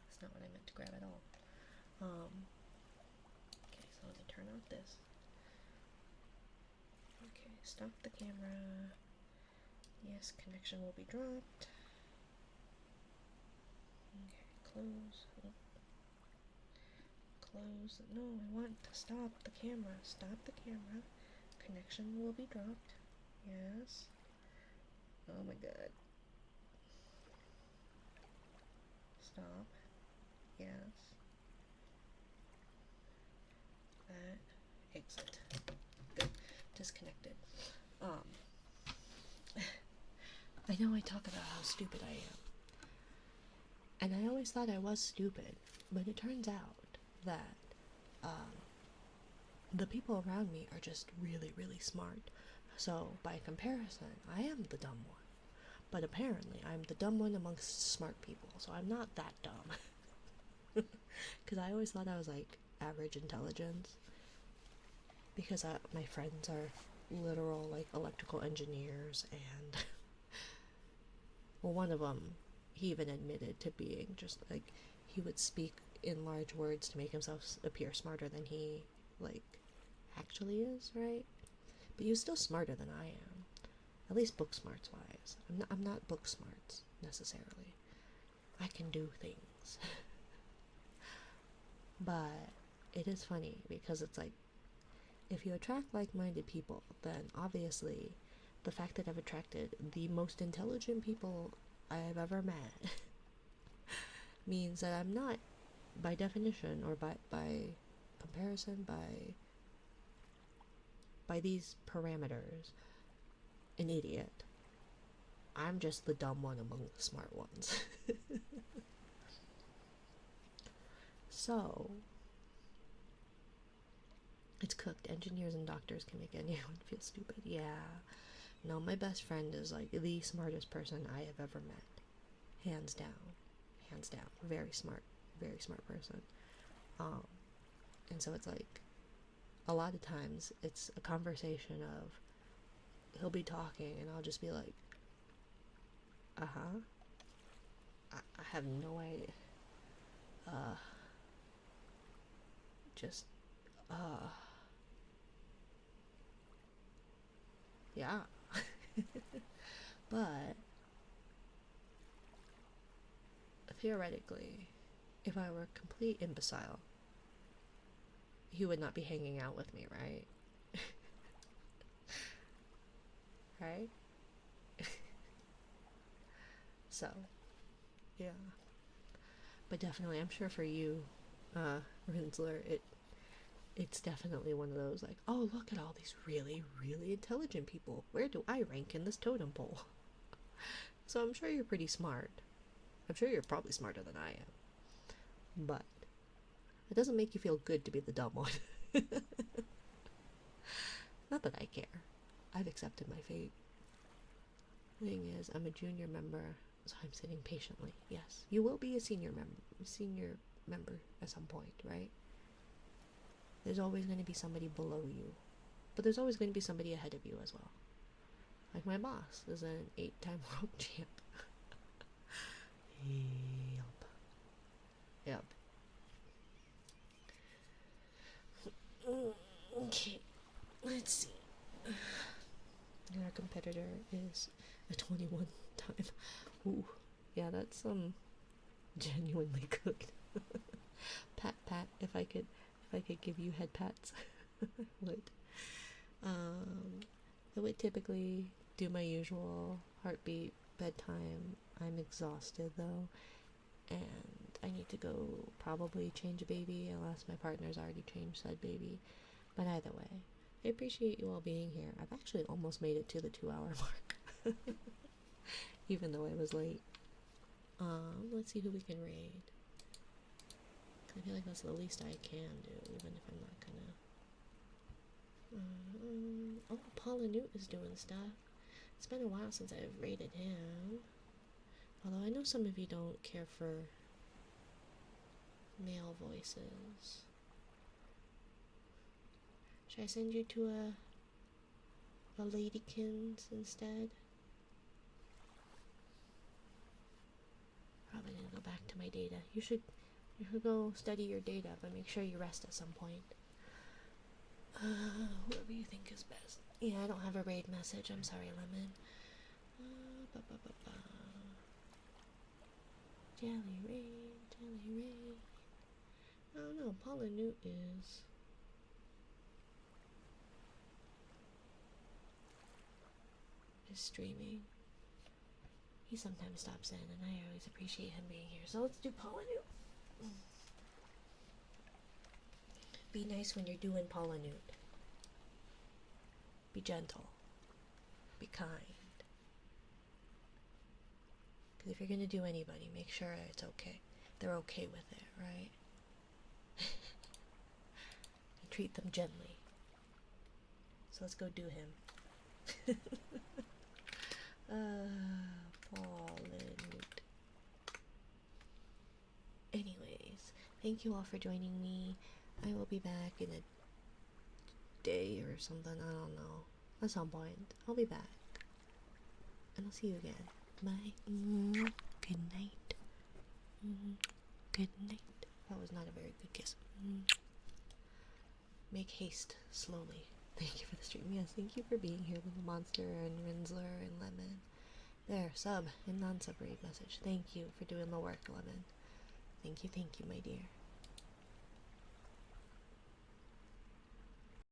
That's not what I meant to grab at all. Okay, so let me turn off this. Okay, stop the camera. Yes, connection will be dropped. Okay, close. Oh. Close. No, I want to stop the camera. Stop the camera. Connection will be dropped. Yes. Oh my god. Stop. Yes. That. Exit. Good. Disconnected. I know I talk about how stupid I am. And I always thought I was stupid, but it turns out that the people around me are just really, really smart. So, by comparison, I am the dumb one. But apparently, I'm the dumb one amongst smart people, so I'm not that dumb. Because I always thought I was like average intelligence. Because my friends are literal like electrical engineers, and well, one of them, he even admitted to being just like, he would speak in large words to make himself appear smarter than he like actually is, right? But he was still smarter than I am. At least book smarts wise. I'm not book smarts necessarily. I can do things. But it is funny because it's like, if you attract like-minded people, then obviously the fact that I've attracted the most intelligent people I've ever met means that I'm not, by definition, or by comparison, by these parameters, an idiot. I'm just the dumb one among the smart ones. So, it's cooked. Engineers and doctors can make anyone feel stupid. Yeah. No, my best friend is like the smartest person I have ever met. Hands down. Hands down. Very smart person. And so it's like, a lot of times it's a conversation of, he'll be talking and I'll just be like, uh-huh. I have no idea. Just, yeah. But theoretically, if I were a complete imbecile, he would not be hanging out with me, right? Right? So, yeah. But definitely, I'm sure for you, Rinsler, it's definitely one of those like, oh, look at all these really, really intelligent people. Where do I rank in this totem pole? So I'm sure you're pretty smart. I'm sure you're probably smarter than I am. But it doesn't make you feel good to be the dumb one. Not that I care. I've accepted my fate. The thing is, I'm a junior member, so I'm sitting patiently. Yes, you will be a senior member at some point, right? There's always going to be somebody below you, but there's always going to be somebody ahead of you as well. Like my boss is an 8-time world champ. Yep. Okay, let's see. And our competitor is a 21-time. Ooh, yeah, that's genuinely cooked. Pat, if I could give you head pats, I would. I would typically do my usual heartbeat, bedtime. I'm exhausted though, and I need to go probably change a baby unless my partner's already changed said baby. But either way, I appreciate you all being here. I've actually almost made it to the 2-hour mark, even though I was late. Let's see who we can raid. I feel like that's the least I can do, even if I'm not gonna. Oh, Paula Newt is doing stuff. It's been a while since I've raided him. Although I know some of you don't care for male voices. Should I send you to a ladykins instead? Probably gonna go back to my data. You should go study your data, but make sure you rest at some point. Whoever you think is best. Yeah, I don't have a raid message. I'm sorry, Lemon. Jelly raid. I don't know. Paula Newt is streaming. He sometimes stops in, and I always appreciate him being here. So let's do Paula Newt. Be nice when you're doing Paula Newt. Be gentle. Be kind. Because if you're going to do anybody, make sure it's okay. They're okay with it, right? And treat them gently. So let's go do him. Paula Newt. Anyways, thank you all for joining me. I will be back in a day or something, I don't know. At some point, I'll be back. And I'll see you again. Bye. Good night. Good night. That was not a very good kiss. Make haste slowly. Thank you for the stream. Yes, thank you for being here, Little Monster and Rinsler and Lemon. There, sub and non-sub raid message. Thank you for doing the work, Lemon. Thank you, my dear.